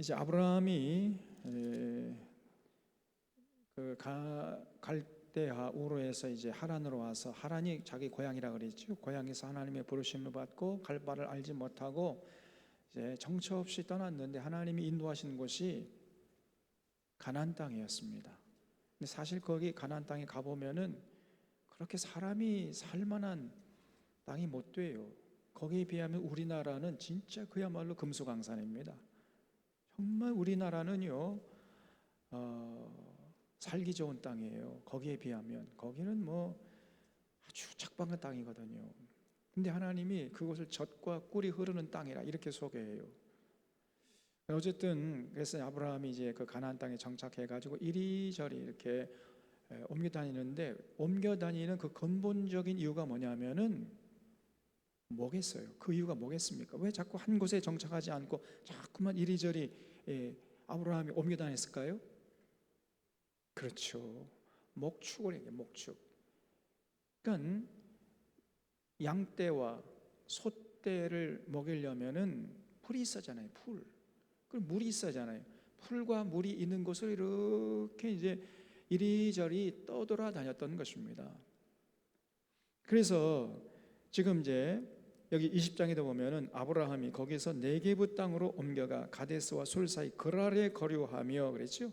이제 아브라함이 그 갈대아 우르에서 이제 하란으로 와서, 하란이 자기 고향이라 그랬죠. 고향에서 하나님의 부르심을 받고 갈 바를 알지 못하고 이제 정처 없이 떠났는데, 하나님이 인도하신 곳이 가나안 땅이었습니다. 근데 사실 거기 가나안 땅에 가보면은 그렇게 사람이 살만한 땅이 못 돼요. 거기에 비하면 우리나라는 진짜 그야말로 금수강산입니다. 정말 우리나라는요 살기 좋은 땅이에요. 거기에 비하면 거기는 뭐 아주 착박한 땅이거든요. 근데 하나님이 그곳을 젖과 꿀이 흐르는 땅이라 이렇게 소개해요. 어쨌든 그래서 아브라함이 이제 그 가나안 땅에 정착해 가지고 이리저리 이렇게 옮겨 다니는데, 옮겨 다니는 그 근본적인 이유가 뭐냐면은 뭐겠어요? 그 이유가 뭐겠습니까? 왜 자꾸 한 곳에 정착하지 않고 자꾸만 이리저리 아브라함이 옮겨 다녔을까요? 그렇죠. 목축을 얘기해요. 목축. 그러니까 양떼와 소떼를 먹이려면은 풀이 있어잖아요. 풀. 그리고 물이 있어잖아요. 풀과 물이 있는 곳을 이렇게 이제 이리저리 떠돌아다녔던 것입니다. 그래서 지금 이제 여기 20장에도 보면은 아브라함이 거기서 네게브 땅으로 옮겨가 가데스와 솔 사이 그랄에 거류하며 그랬죠.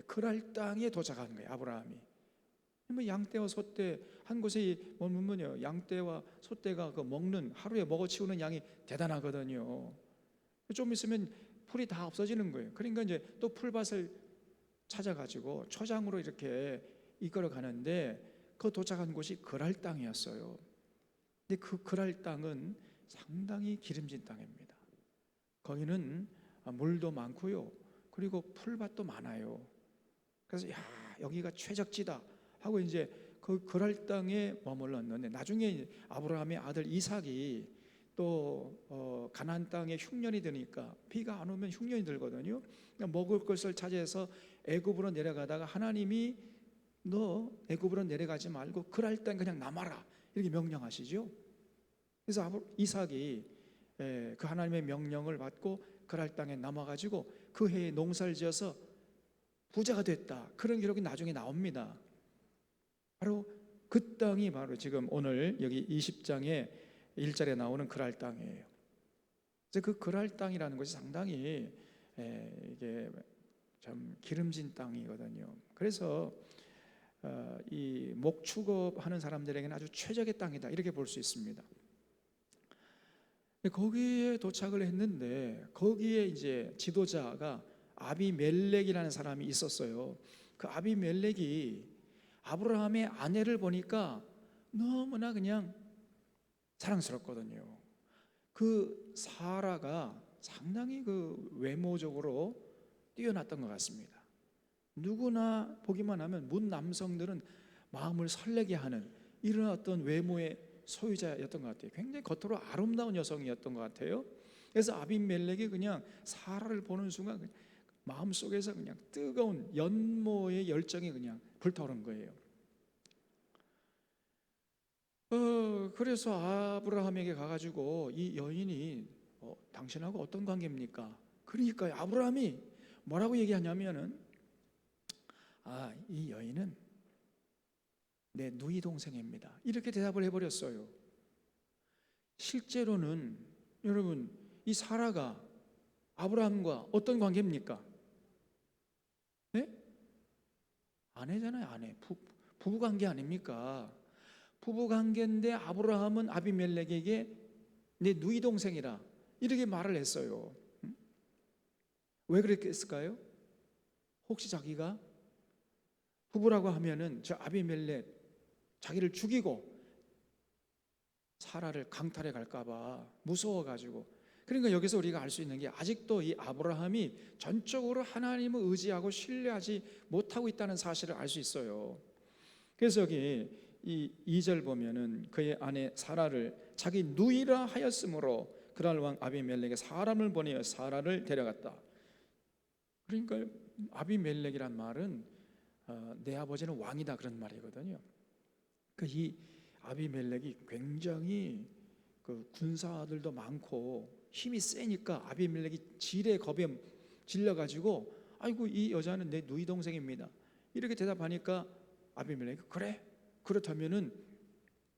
그랄 땅에 도착한 거예요. 아브라함이 뭐 양떼와 소떼 한 곳에 머물면요, 양떼와 소떼가 그 먹는, 하루에 먹어치우는 양이 대단하거든요. 좀 있으면 풀이 다 없어지는 거예요. 그러니까 이제 또 풀밭을 찾아가지고 초장으로 이렇게 이끌어 가는데, 그 도착한 곳이 그랄 땅이었어요. 근데 그 그랄 땅은 상당히 기름진 땅입니다. 거기는 물도 많고요, 그리고 풀밭도 많아요. 그래서 야, 여기가 최적지다 하고 이제 그 그랄 땅에 머물렀는데, 나중에 아브라함의 아들 이삭이 또 가나안 땅에 흉년이 드니까, 비가 안 오면 흉년이 들거든요. 그러니까 먹을 것을 찾아서 애굽으로 내려가다가 하나님이 너 애굽으로 내려가지 말고 그랄 땅 그냥 남아라 이렇게 명령하시죠. 그래서 이삭이 그 하나님의 명령을 받고 그랄 땅에 남아가지고 그 해에 농사를 지어서 부자가 됐다, 그런 기록이 나중에 나옵니다. 바로 그 땅이 바로 지금 오늘 여기 20장에 1절에 나오는 그랄 땅이에요. 그래서 그 그랄 땅이라는 것이 상당히 이게 참 기름진 땅이거든요. 그래서 이 목축업하는 사람들에게는 아주 최적의 땅이다 이렇게 볼 수 있습니다. 거기에 도착을 했는데, 거기에 이제 지도자가 아비멜렉이라는 사람이 있었어요. 그 아비멜렉이 아브라함의 아내를 보니까 너무나 그냥 사랑스럽거든요. 그 사라가 상당히 그 외모적으로 뛰어났던 것 같습니다. 누구나 보기만 하면 문 남성들은 마음을 설레게 하는 이런 어떤 외모의 소유자였던 것 같아요. 굉장히 겉으로 아름다운 여성이었던 것 같아요. 그래서 아비멜렉이 그냥 사라를 보는 순간 마음속에서 그냥 뜨거운 연모의 열정이 그냥 불타오른 거예요. 그래서 아브라함에게 가가지고 이 여인이 당신하고 어떤 관계입니까? 그러니까 아브라함이 뭐라고 얘기하냐면은, 이 여인은 내 누이 동생입니다 이렇게 대답을 해버렸어요. 실제로는 여러분, 이 사라가 아브라함과 어떤 관계입니까? 네? 아내잖아요. 아내. 부부 관계 아닙니까? 부부 관계인데 아브라함은 아비멜렉에게 내 누이 동생이라 이렇게 말을 했어요. 왜 그렇게 했을까요? 혹시 자기가 부부라고 하면은 저 아비멜렉 자기를 죽이고 사라를 강탈해 갈까봐 무서워가지고. 그러니까 여기서 우리가 알 수 있는 게, 아직도 이 아브라함이 전적으로 하나님을 의지하고 신뢰하지 못하고 있다는 사실을 알 수 있어요. 그래서 여기 이 2절 보면은 그의 아내 사라를 자기 누이라 하였으므로 그랄 왕 아비멜렉에 사람을 보내어 사라를 데려갔다. 그러니까 아비멜렉이란 말은 내 아버지는 왕이다 그런 말이거든요. 이 아비멜렉이 굉장히 그 군사들도 많고 힘이 세니까 아비멜렉이 지레 겁에 질려가지고 아이고 이 여자는 내 누이 동생입니다 이렇게 대답하니까 아비멜렉이 그래? 그렇다면은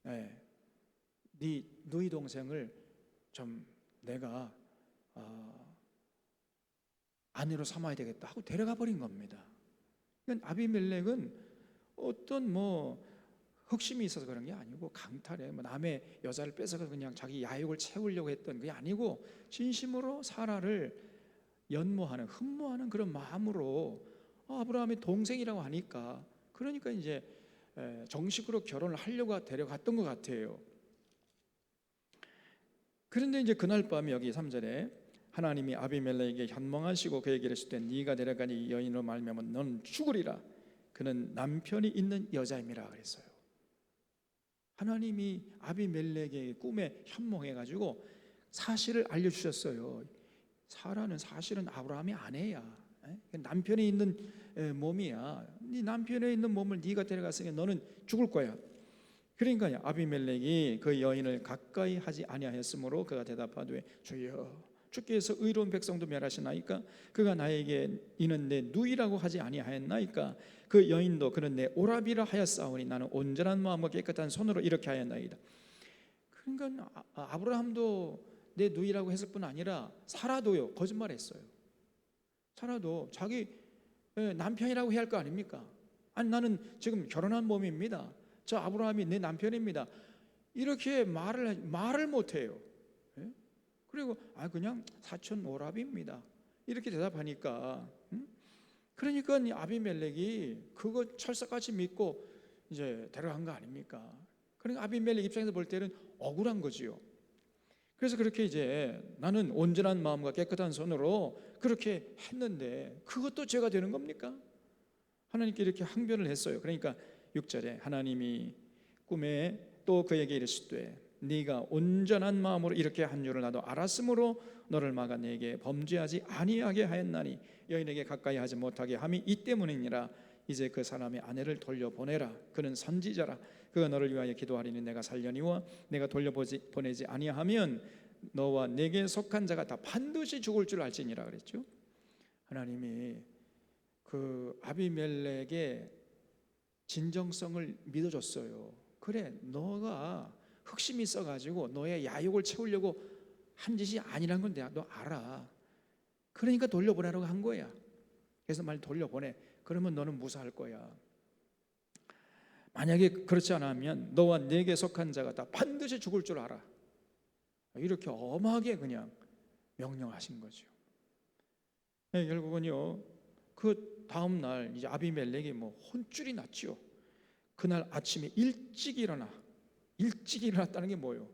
네 누이 동생을 좀 내가 아내로 삼아야 되겠다 하고 데려가 버린 겁니다. 그러니까 아비멜렉은 어떤 흑심이 있어서 그런 게 아니고 강탈해 남의 여자를 뺏어서 그냥 자기 야욕을 채우려고 했던 게 아니고 진심으로 사라를 연모하는 흠모하는 그런 마음으로 아브라함의 동생이라고 하니까 그러니까 이제 정식으로 결혼을 하려고 데려갔던 것 같아요. 그런데 이제 그날 밤 여기 3절에 하나님이 아비멜렉에게 현몽하시고 그에게 이르시되 네가 데려간 이 여인으로 말미암아 너는 죽으리라 그는 남편이 있는 여자임이라 그랬어요. 하나님이 아비멜렉에게 꿈에 현몽해가지고 사실을 알려주셨어요. 사라는 사실은 아브라함의 아내야. 남편이 있는 몸이야. 네 남편에 있는 몸을 네가 데려갔으니 너는 죽을 거야. 그러니까 아비멜렉이 그 여인을 가까이 하지 아니하였으므로 그가 대답하되 주여 주께서 의로운 백성도 멸하시나이까 그가 나에게 이는 내 누이라고 하지 아니하였나이까 그 여인도 그는 내 오라비라 하였사오니 나는 온전한 마음과 깨끗한 손으로 이렇게 하였나이다. 그러니까 아브라함도 내 누이라고 했을 뿐 아니라 사라도요 거짓말했어요. 사라도 자기 남편이라고 해야 할 거 아닙니까? 아니 나는 지금 결혼한 몸입니다. 저 아브라함이 내 남편입니다. 이렇게 말을 못해요. 그리고 그냥 사촌 오라비입니다. 이렇게 대답하니까 그러니까 아비멜렉이 그거 철석같이 믿고 이제 데려간 거 아닙니까? 그러니까 아비멜렉 입장에서 볼 때는 억울한 거지요. 그래서 그렇게 이제 나는 온전한 마음과 깨끗한 손으로 그렇게 했는데 그것도 죄가 되는 겁니까? 하나님께 이렇게 항변을 했어요. 그러니까 6절에 하나님이 꿈에 또 그에게 이르시되 네가 온전한 마음으로 이렇게 한 줄을 나도 알았으므로 너를 막아 내게 범죄하지 아니하게 하였나니 여인에게 가까이 하지 못하게 함이 이 때문이니라. 이제 그 사람의 아내를 돌려보내라. 그는 선지자라. 그가 너를 위하여 기도하리니 내가 살려니와 내가 돌려보내지 아니하면 너와 내게 속한 자가 다 반드시 죽을 줄 알지니라 그랬죠. 하나님이 그 아비멜렉의 진정성을 믿어줬어요. 그래 너가 흑심이 있어가지고 너의 야욕을 채우려고 한 짓이 아니란 건 너 알아. 그러니까 돌려보내라고 한 거야. 그래서 말 돌려보내. 그러면 너는 무사할 거야. 만약에 그렇지 않으면 너와 내게 속한 자가 다 반드시 죽을 줄 알아. 이렇게 엄하게 그냥 명령하신 거죠. 결국은요 그 다음 날 이제 아비멜렉이 혼쭐이 났죠. 그날 아침에 일찍 일어났다는 게 뭐예요?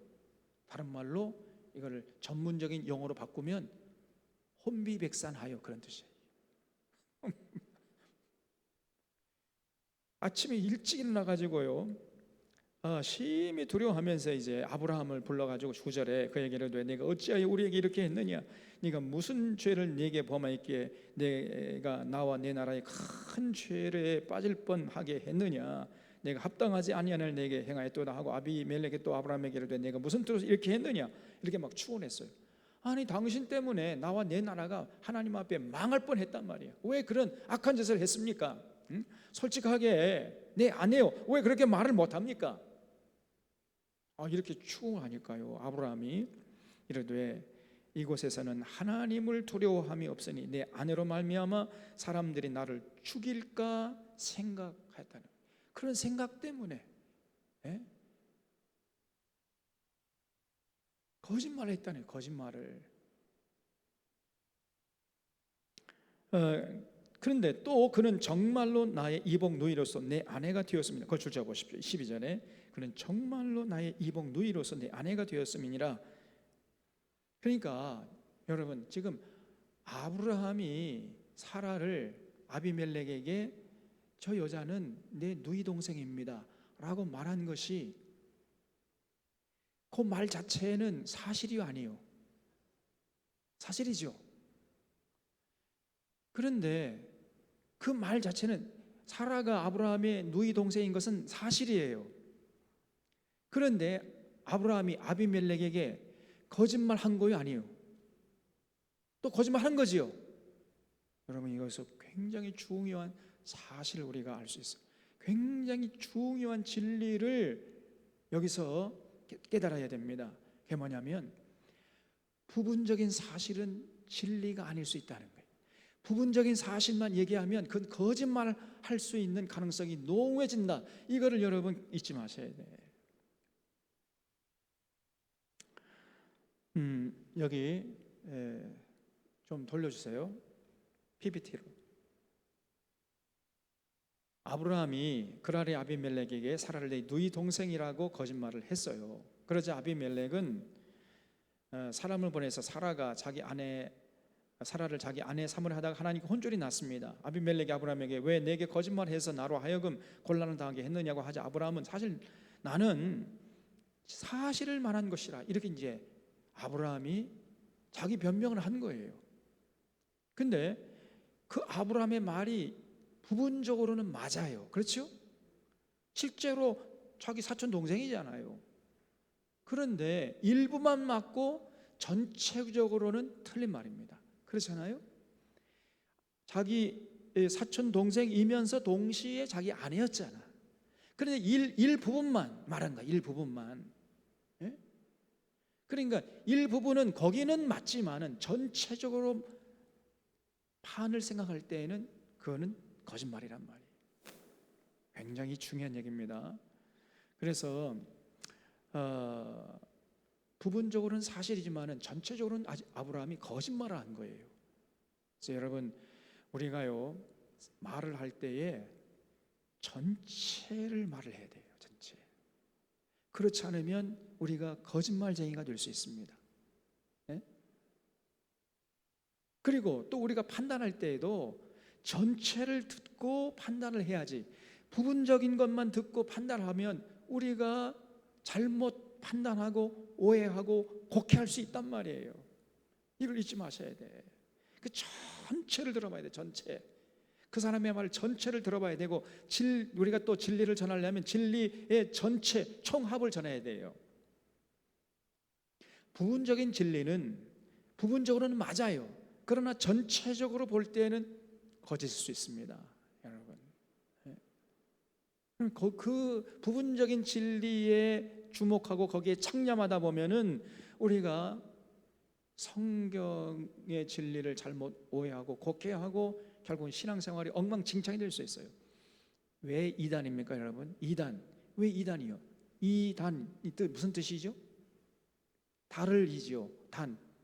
다른 말로 이거를 전문적인 용어로 바꾸면 혼비백산하여 그런 뜻이에요. 아침에 일찍 일어나가지고요 심히 두려워하면서 이제 아브라함을 불러가지고 9절에 그에게 이르되 내가 어찌하여 우리에게 이렇게 했느냐? 네가 무슨 죄를 네게 범하였기에 내가 나와 내 나라에 큰 죄에 빠질 뻔하게 했느냐? 내가 합당하지 아니한 일 내게 행하였도다 하고 아비멜렉이 또 아브라함에게 이르되 내가 무슨 뜻으로 이렇게 했느냐? 이렇게 막 추원했어요. 아니 당신 때문에 나와 내 나라가 하나님 앞에 망할 뻔했단 말이에요. 왜 그런 악한 짓을 했습니까? 솔직하게 내 아내요 왜 그렇게 말을 못합니까? 이렇게 추궁하니까요 아브라함이 이르되 이곳에서는 하나님을 두려워함이 없으니 내 아내로 말미암아 사람들이 나를 죽일까 생각하였다는 그런 생각 때문에 거짓말을 했다네. 거짓말을. 그런데 또 그는 정말로 나의 이복 누이로서 내 아내가 되었습니다. 그걸 줄자 보십시오. 12절에 그는 정말로 나의 이복 누이로서 내 아내가 되었음이니라. 그러니까 여러분 지금 아브라함이 사라를 아비멜렉에게 저 여자는 내 누이 동생입니다 라고 말한 것이 그 말 자체는 사실이 아니에요. 사실이죠. 그런데 그 말 자체는 사라가 아브라함의 누이 동생인 것은 사실이에요. 그런데 아브라함이 아비멜렉에게 거짓말한 거요 아니에요? 또 거짓말한 거지요. 여러분, 이것은 굉장히 중요한 사실을 우리가 알 수 있어요. 굉장히 중요한 진리를 여기서 깨달아야 됩니다. 그게 뭐냐면 부분적인 사실은 진리가 아닐 수 있다는 거예요. 부분적인 사실만 얘기하면 그건 거짓말을 할 수 있는 가능성이 농후해진다. 이거를 여러분 잊지 마셔야 돼요. 여기 좀 돌려주세요. PPT로. 아브라함이 그랄의 아비멜렉에게 사라를 내 누이 동생이라고 거짓말을 했어요. 그러자 아비멜렉은 사람을 보내서 사라를 자기 아내 삼으려 하다가 하나님께 혼쭐이 났습니다. 아비멜렉이 아브라함에게 왜 내게 거짓말해서 나로 하여금 곤란을 당하게 했느냐고 하자 아브라함은 사실 나는 사실을 말한 것이라 이렇게 이제 아브라함이 자기 변명을 한 거예요. 근데 그 아브라함의 말이 부분적으로는 맞아요. 그렇죠? 실제로 자기 사촌 동생이잖아요. 그런데 일부만 맞고 전체적으로는 틀린 말입니다. 그렇잖아요? 자기 사촌 동생이면서 동시에 자기 아내였잖아. 그런데 일부분만 말한 거야. 일부분만. 예? 그러니까 일부분은 거기는 맞지만은 전체적으로 판을 생각할 때에는 그거는 거짓말이란 말이에요. 굉장히 중요한 얘기입니다. 그래서 부분적으로는 사실이지만은 전체적으로는 아직 아브라함이 거짓말을 한 거예요. 그래서 여러분, 우리가요 말을 할 때에 전체를 말을 해야 돼요. 전체. 그렇지 않으면 우리가 거짓말쟁이가 될 수 있습니다. 네? 그리고 또 우리가 판단할 때에도 전체를 듣고 판단을 해야지, 부분적인 것만 듣고 판단하면 우리가 잘못 판단하고 오해하고 곡해할 수 있단 말이에요. 이걸 잊지 마셔야 돼. 그 전체를 들어봐야 돼. 전체. 그 사람의 말 전체를 들어봐야 되고, 우리가 또 진리를 전하려면 진리의 전체 총합을 전해야 돼요. 부분적인 진리는 부분적으로는 맞아요. 그러나 전체적으로 볼 때는 거짓일 수 있습니다, 여러분. 그 부분적인 진리에 주목하고 거기에 창념하다 보면은 우리가 성경의 진리를 잘못 오해하고 곡해하고 결국은 신앙생활이 엉망진창이 될 수 있어요. 왜 이단입니까, 여러분? 이단. 왜 이단이요? 이단, 이 뜻 무슨 뜻이죠? 달을 이지요.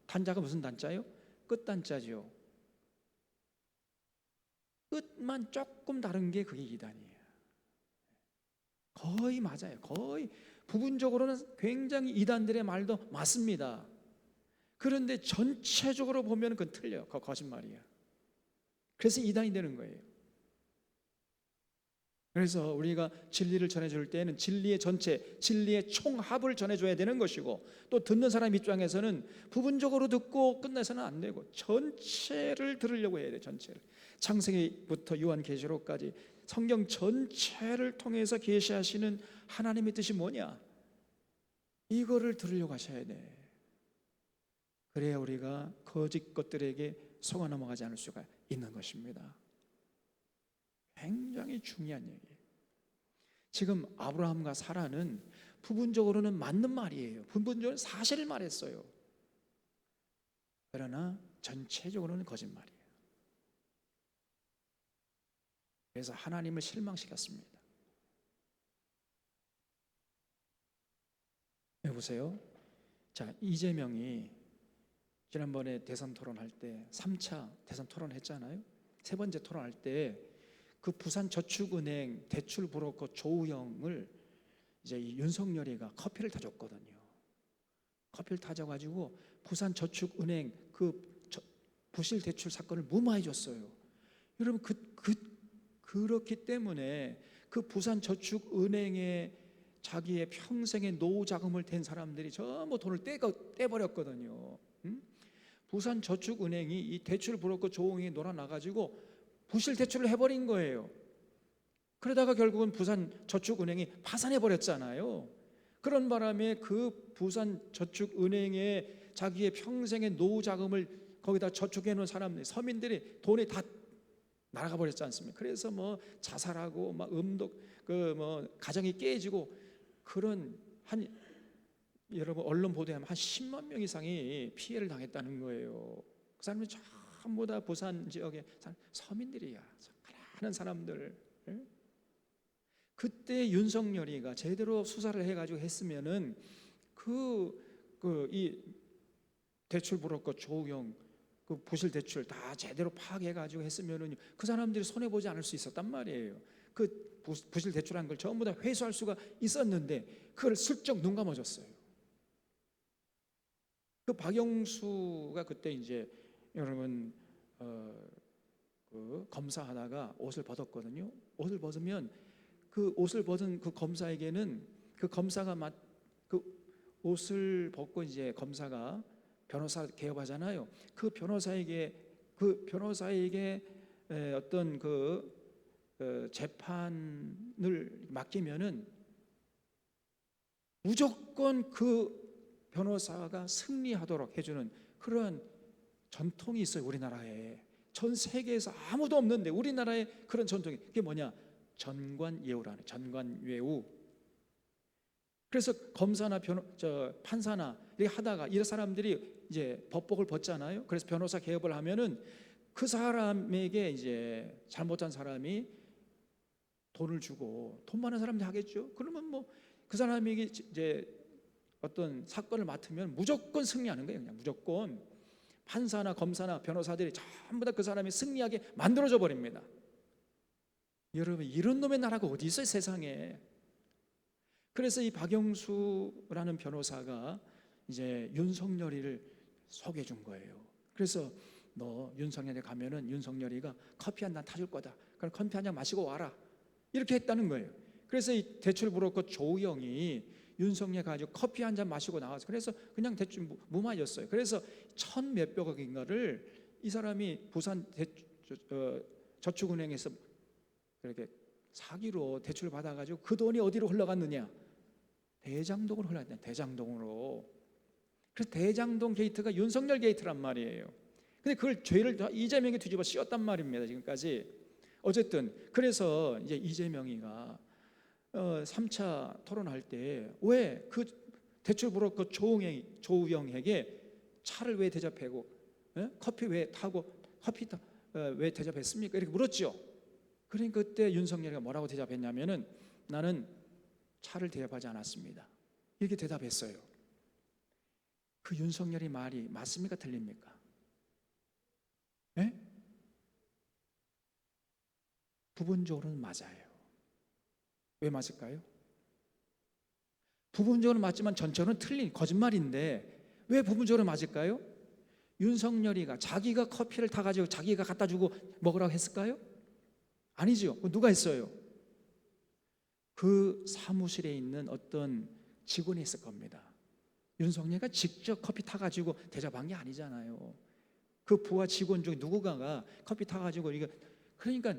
단자가 무슨 단자요? 끝단자죠. 끝만 조금 다른 게 그게 이단이에요. 거의 맞아요. 거의 부분적으로는 굉장히 이단들의 말도 맞습니다. 그런데 전체적으로 보면 그건 틀려요. 그거 거짓말이야. 그래서 이단이 되는 거예요. 그래서 우리가 진리를 전해줄 때는 진리의 전체, 진리의 총합을 전해줘야 되는 것이고, 또 듣는 사람 입장에서는 부분적으로 듣고 끝내서는 안 되고 전체를 들으려고 해야 돼요. 전체를. 창세기부터 요한계시록까지 성경 전체를 통해서 계시하시는 하나님의 뜻이 뭐냐, 이거를 들으려고 하셔야 돼. 그래야 우리가 거짓 것들에게 속아 넘어가지 않을 수가 있는 것입니다. 굉장히 중요한 얘기예요. 지금 아브라함과 사라는 부분적으로는 맞는 말이에요. 부분적으로는 사실을 말했어요. 그러나 전체적으로는 거짓말이에요. 그래서 하나님을 실망시켰습니다. 여보세요? 자, 이재명이 지난번에 대선 토론할 때 3차 대선 토론했잖아요. 세 번째 토론할 때 그 부산저축은행 대출 브로커 조우영을 이제 이 윤석열이가 커피를 타줬거든요. 커피를 타줘가지고 부산저축은행 그 부실 대출 사건을 무마해 줬어요. 여러분, 그렇기 때문에 그 부산저축은행에 자기의 평생의 노후 자금을 댄 사람들이 전부 돈을 떼버렸거든요. 부산저축은행이 이 대출 브로커 조우영이 놀아나가지고 부실 대출을 해버린 거예요. 그러다가 결국은 부산저축은행이 파산해버렸잖아요. 그런 바람에 그 부산저축은행에 자기의 평생의 노후 자금을 거기다 저축해 놓은 사람들, 서민들이 돈이 다 날아가 버렸지 않습니까? 그래서 뭐 자살하고 막 음독 그 뭐 가정이 깨지고 그런 한 여러분 언론 보도에 하면 한 10만 명 이상이 피해를 당했다는 거예요. 그 사람들이 전부 다 부산 지역의 서민들이야. 가난한 사람들. 그때 윤석열이가 제대로 수사를 해가지고 했으면은 이 대출 불었고 조우영 그 부실 대출 다 제대로 파악해가지고 했으면은 그 사람들이 손해 보지 않을 수 있었단 말이에요. 그 부실 대출한 걸 전부 다 회수할 수가 있었는데 그걸 슬쩍 눈 감아줬어요. 그 박영수가 그때 이제 여러분 그 검사하다가 옷을 벗었거든요. 옷을 벗으면 그 옷을 벗은 그 검사에게는 그 검사가 그 옷을 벗고 이제 검사가 변호사 개업하잖아요. 그 변호사에게 어떤 재판을 맡기면은 무조건 그 변호사가 승리하도록 해주는 그런 전통이 있어요. 우리나라에 전 세계에서 아무도 없는데 우리나라에 그런 전통이, 그게 뭐냐? 전관예우라는, 전관예우. 그래서 검사나 판사나 이렇게 하다가 이 사람들이 이제 법복을 벗잖아요. 그래서 변호사 개업을 하면은 그 사람에게 이제 잘못한 사람이 돈을 주고, 돈 많은 사람들이 하겠죠. 그러면 뭐 그 사람에게 이제 어떤 사건을 맡으면 무조건 승리하는 거예요. 그냥 무조건 판사나 검사나 변호사들이 전부 다 그 사람이 승리하게 만들어져 버립니다. 여러분, 이런 놈의 나라가 어디 있어요, 세상에. 그래서 이 박영수라는 변호사가 이제 윤석열이를 소개해 준 거예요. 그래서 너 윤석열이 가면은 윤석열이가 커피 한 잔 타줄 거다. 그럼 커피 한 잔 마시고 와라. 이렇게 했다는 거예요. 그래서 이 대출 브로커 조우영이 윤석열 가지고 커피 한 잔 마시고 나와서, 그래서 그냥 대출 무마였어요. 그래서 천 몇백억인가를 이 사람이 부산 저축은행에서 이렇게 사기로 대출 받아가지고 그 돈이 어디로 흘러갔느냐? 대장동으로 흘러갔냐? 대장동으로. 그래서 대장동 게이트가 윤석열 게이트란 말이에요. 근데 그걸 죄를 이재명이 뒤집어 씌웠단 말입니다, 지금까지. 어쨌든 그래서 이제 이재명이가 3차 토론할 때 왜 그 대출 브로커 조우영에게 차를 왜 대접하고 커피 왜 타고 왜 대접했습니까? 이렇게 물었죠. 그러니까 그때 윤석열이가 뭐라고 대답했냐면은 나는 차를 대접하지 않았습니다. 이렇게 대답했어요. 그 윤석열이 말이 맞습니까? 틀립니까? 네? 부분적으로는 맞아요. 왜 맞을까요? 부분적으로 맞지만 전체로는 틀린 거짓말인데 왜 부분적으로 맞을까요? 윤석열이가 자기가 커피를 타가지고 자기가 갖다 주고 먹으라고 했을까요? 아니죠. 누가 했어요? 그 사무실에 있는 어떤 직원이 했을 겁니다. 윤석열이가 직접 커피 타가지고 대접한 게 아니잖아요. 그 부하 직원 중에 누군가가 커피 타가지고 그러니까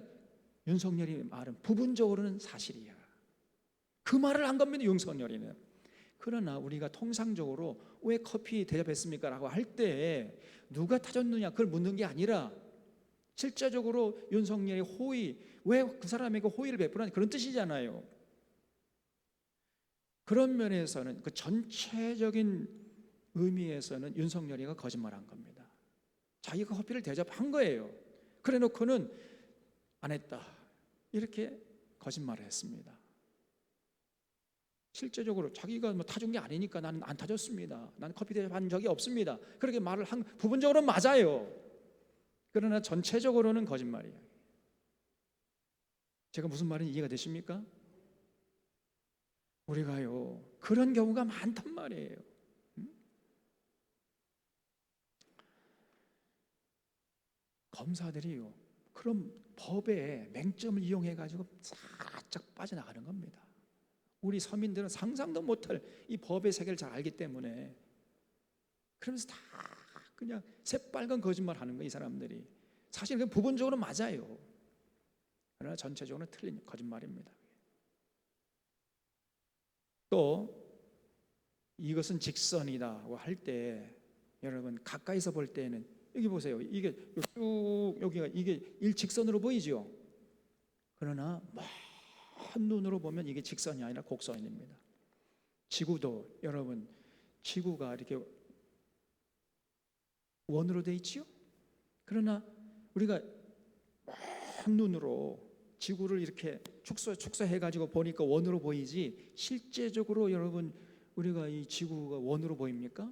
윤석열이 말은 부분적으로는 사실이야. 그 말을 한 겁니다, 윤석열이는. 그러나 우리가 통상적으로 왜 커피 대접했습니까? 라고 할 때 누가 타줬느냐 그걸 묻는 게 아니라 실제적으로 윤석열의 호의, 왜 그 사람에게 호의를 베푸는 그런 뜻이잖아요. 그런 면에서는 그 전체적인 의미에서는 윤석열이가 거짓말한 겁니다. 자기가 커피를 대접한 거예요. 그래 놓고는 안 했다, 이렇게 거짓말을 했습니다. 실제적으로 자기가 뭐 타준 게 아니니까 나는 안 타줬습니다, 나는 커피 대접한 적이 없습니다, 그렇게 말을 한 부분적으로는 맞아요. 그러나 전체적으로는 거짓말이에요. 제가 무슨 말인지 이해가 되십니까? 우리가요 그런 경우가 많단 말이에요. 검사들이요 그럼 법의 맹점을 이용해 가지고 살짝 빠져나가는 겁니다. 우리 서민들은 상상도 못할 이 법의 세계를 잘 알기 때문에 그러면서 다 그냥 새빨간 거짓말 하는 거예요. 이 사람들이 사실 그 부분적으로 맞아요. 그러나 전체적으로는 틀린 거짓말입니다. 또 이것은 직선이다고 할 때 여러분 가까이서 볼 때는 여기 보세요. 이게 쭉 여기가 이게 일직선으로 보이죠. 그러나 먼 눈으로 보면 이게 직선이 아니라 곡선입니다. 지구도 여러분, 지구가 이렇게 원으로 돼 있지요. 그러나 우리가 먼 눈으로 지구를 이렇게 축소해 가지고 보니까 원으로 보이지, 실제적으로 여러분 우리가 이 지구가 원으로 보입니까?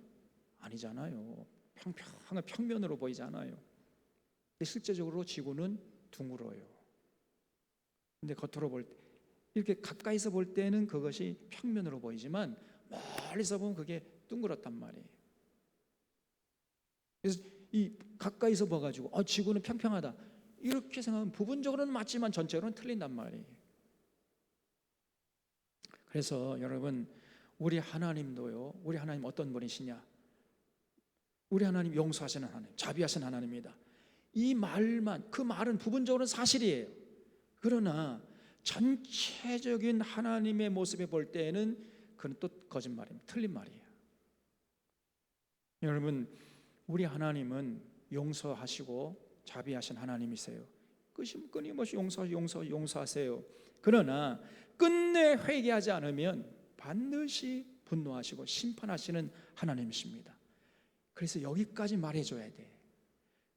아니잖아요. 평평한 평면으로 보이잖아요. 근데 실제적으로 지구는 둥글어요. 근데 겉으로 볼 때, 이렇게 가까이서 볼 때는 그것이 평면으로 보이지만 멀리서 보면 그게 둥그렇단 말이에요. 그래서 이 가까이서 봐가지고 지구는 평평하다 이렇게 생각하면 부분적으로는 맞지만 전체로는 틀린단 말이에요. 그래서 여러분, 우리 하나님도요, 우리 하나님 어떤 분이시냐? 우리 하나님 용서하시는 하나님, 자비하신 하나님입니다. 이 말만, 그 말은 부분적으로는 사실이에요. 그러나 전체적인 하나님의 모습에 볼 때에는 그건 또 거짓말입니다. 틀린 말이에요. 여러분, 우리 하나님은 용서하시고 자비하신 하나님이세요. 끊임없이 용서하세요. 그러나 끝내 회개하지 않으면 반드시 분노하시고 심판하시는 하나님이십니다. 그래서 여기까지 말해줘야 돼.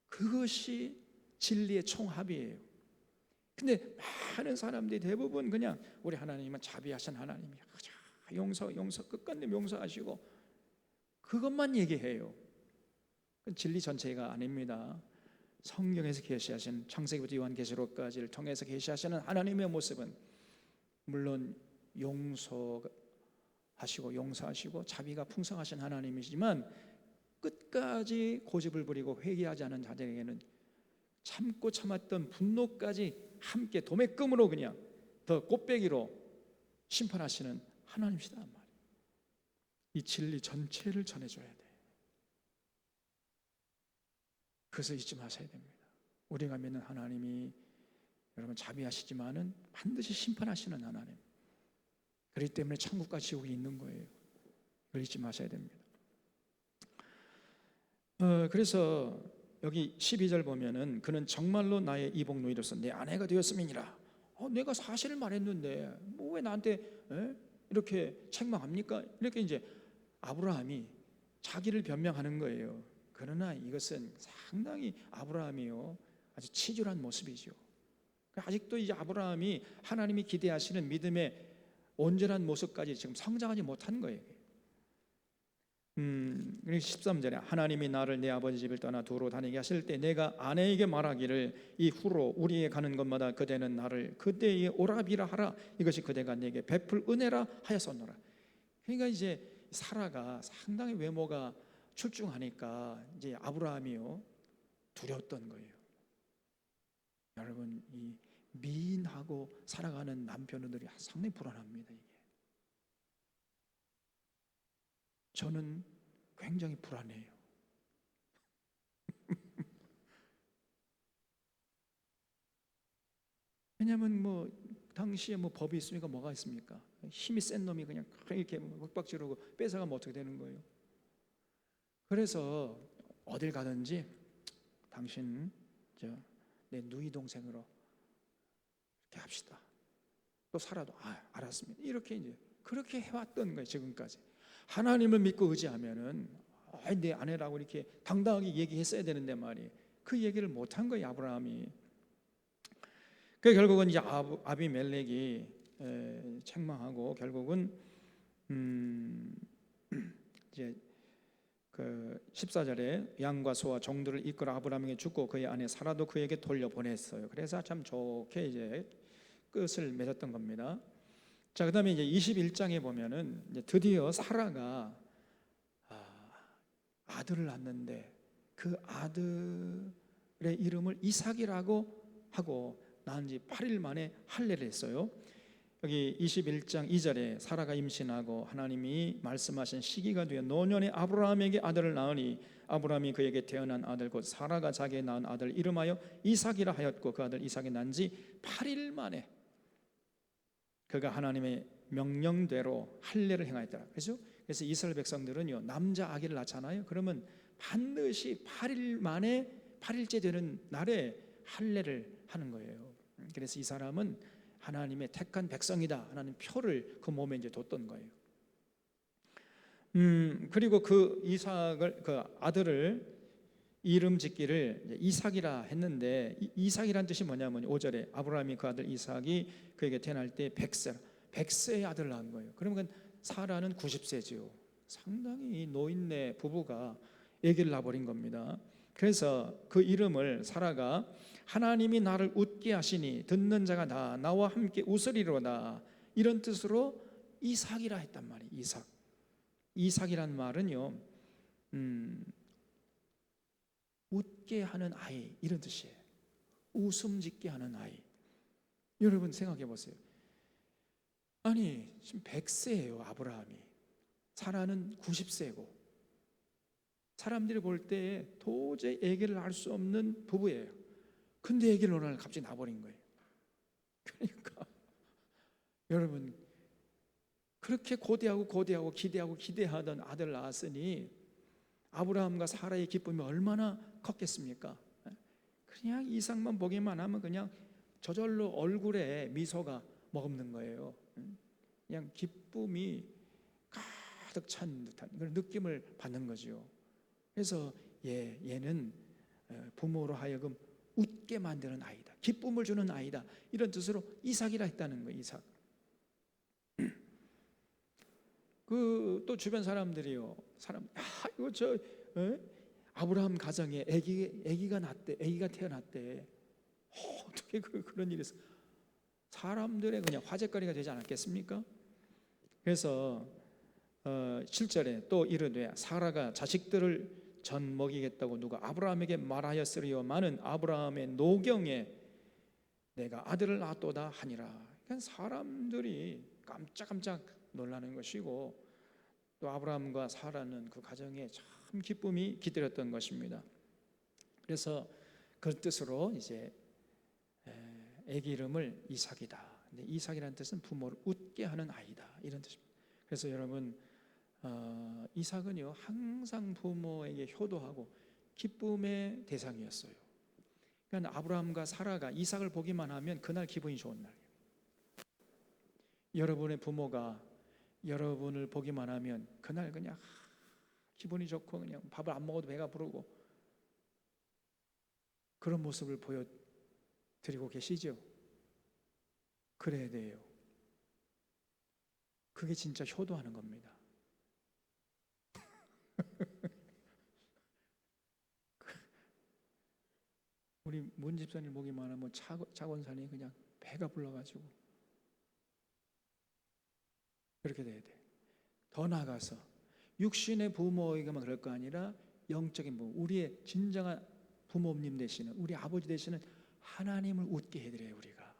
그것이 진리의 총합이에요. 근데 많은 사람들이 대부분 그냥 우리 하나님은 자비하신 하나님이야, 용서 끝까지 용서하시고 그것만 얘기해요. 그건 진리 전체가 아닙니다. 성경에서 계시하신 창세기부터 요한계시록까지를 통해서 계시하시는 하나님의 모습은 물론 용서하시고 자비가 풍성하신 하나님이지만 끝까지 고집을 부리고 회개하지 않은 자들에게는 참고 참았던 분노까지 함께 도매금으로 그냥 더 곱배기로 심판하시는 하나님이시단 말이에요. 이 진리 전체를 전해줘야 돼. 그것을 잊지 마셔야 됩니다. 우리가 믿는 하나님이 여러분 자비하시지만은 반드시 심판하시는 하나님. 그렇기 때문에 천국과 지옥이 있는 거예요. 그걸 잊지 마셔야 됩니다. 그래서 여기 12절 보면은 그는 정말로 나의 이복 누이로서 내 아내가 되었음이니라. 내가 사실을 말했는데 뭐 왜 나한테 이렇게 책망합니까? 이렇게 이제 아브라함이 자기를 변명하는 거예요. 그러나 이것은 상당히 아브라함이요 아주 치졸한 모습이죠. 아직도 이제 아브라함이 하나님이 기대하시는 믿음의 온전한 모습까지 지금 성장하지 못한 거예요. 13절에 하나님이 나를 내 아버지 집을 떠나 두로 다니게 하실 때 내가 아내에게 말하기를 이후로 우리에 가는 곳마다 그대는 나를 그대의 오라비라 하라. 이것이 그대가 내게 베풀 은혜라 하였었노라. 그러니까 이제 사라가 상당히 외모가 출중하니까 이제 아브라함이요 두려웠던 거예요. 여러분, 이 미인하고 살아가는 남편들이 상당히 불안합니다. 이게 저는 굉장히 불안해요. 왜냐하면 뭐 당시에 뭐 법이 있으니까 뭐가 있습니까? 힘이 센 놈이 그냥 이렇게 윽박지르고 뺏어가면 어떻게 되는 거예요? 그래서 어딜 가든지 당신 내 누이 동생으로 이렇게 합시다. 또 살아도 알았습니다. 이렇게 이제 그렇게 해왔던 거예요. 지금까지 하나님을 믿고 의지하면은 내 아내라고 이렇게 당당하게 얘기했어야 되는데 말이에요. 그 얘기를 못한 거예요, 아브라함이. 그 결국은 이제 아비멜렉이 책망하고 결국은 이제 그 14절에 양과 소와 종들을 이끌어 아브라함에게 주고 그의 아내 사라도 그에게 돌려보냈어요. 그래서 참 좋게 이제 끝을 맺었던 겁니다. 자, 그다음에 이제 21장에 보면은 이제 드디어 사라가 아들을 낳는데 그 아들의 이름을 이삭이라고 하고 낳은 지 8일 만에 할례를 했어요. 여기 21장 2절에 사라가 임신하고 하나님이 말씀하신 시기가 되어 노년에 아브라함에게 아들을 낳으니 아브라함이 그에게 태어난 아들 곧 사라가 자기의 낳은 아들 이름하여 이삭이라 하였고 그 아들 이삭이 난 지 8일 만에 그가 하나님의 명령대로 할례를 행하였더라. 그래서 이스라엘 백성들은요 남자 아기를 낳잖아요. 그러면 반드시 8일 만에 8일째 되는 날에 할례를 하는 거예요. 그래서 이 사람은 하나님의 택한 백성이다 하는 표를 그 몸에 이제 뒀던 거예요. 그리고 그 이삭을, 그 아들을 이름 짓기를 이삭이라 했는데, 이삭이란 뜻이 뭐냐면 5절에 아브라함이 그 아들 이삭이 그에게 태어날 때 100세의 아들을 낳은 거예요. 그러면 사라는 90세지요. 상당히 노인네 부부가 아기를 낳아버린 겁니다. 그래서 그 이름을 사라가 하나님이 나를 웃게 하시니 듣는 자가 나와 함께 웃으리로다, 이런 뜻으로 이삭이라 했단 말이에요. 이삭이란 말은요, 웃게 하는 아이, 이런 뜻이에요. 웃음 짓게 하는 아이. 여러분 생각해 보세요. 아니 지금 100세예요 아브라함이. 사라는 90세고 사람들이 볼 때 도저히 아기를 낳을 수 없는 부부예요. 근데 아기를 어느 날 갑자기 낳아버린 거예요. 그러니까 여러분, 그렇게 고대하고 기대하던 아들 낳았으니 아브라함과 사라의 기쁨이 얼마나 컸겠습니까? 그냥 이삭만 보기만 하면 그냥 저절로 얼굴에 미소가 머금는 거예요. 그냥 기쁨이 가득 찬 듯한 그런 느낌을 받는 거죠. 그래서 얘는 부모로 하여금 웃게 만드는 아이다, 기쁨을 주는 아이다, 이런 뜻으로 이삭이라 했다는 거예요. 이삭. 그 또 주변 사람들이요, 이거 아브라함 가정에 아기가 났대, 아기가 태어났대. 어떻게 그런 일이 있어? 사람들의 그냥 화제거리가 되지 않았겠습니까? 그래서 7절에 또 이르되 사라가 자식들을 전 먹이겠다고 누가 아브라함에게 말하였으리요마는 아브라함의 노경에 내가 아들을 낳았도다 하니라. 그러니까 사람들이 깜짝깜짝 놀라는 것이고, 또 아브라함과 사라는 그 가정에 참 기쁨이 깃들었던 것입니다. 그래서 그 뜻으로 이제 아기 이름을 이삭이다. 근데 이삭이라는 뜻은 부모를 웃게 하는 아이다, 이런 뜻입니다. 그래서 여러분, 이삭은요 항상 부모에게 효도하고 기쁨의 대상이었어요. 그러니까 아브라함과 사라가 이삭을 보기만 하면 그날 기분이 좋은 날이에요. 여러분의 부모가 여러분을 보기만 하면 그날 그냥 기분이 좋고 그냥 밥을 안 먹어도 배가 부르고 그런 모습을 보여드리고 계시죠? 그래야 돼요. 그게 진짜 효도하는 겁니다. 우리 문 집사님 보기만 하면 차원산이 그냥 배가 불러가지고 그렇게 돼야 돼. 더 나아가서 육신의 부모에게만 그럴 거 아니라 영적인 부모, 우리의 진정한 부모님 되시는, 우리 아버지 되시는 하나님을 웃게 해드려요. 우리가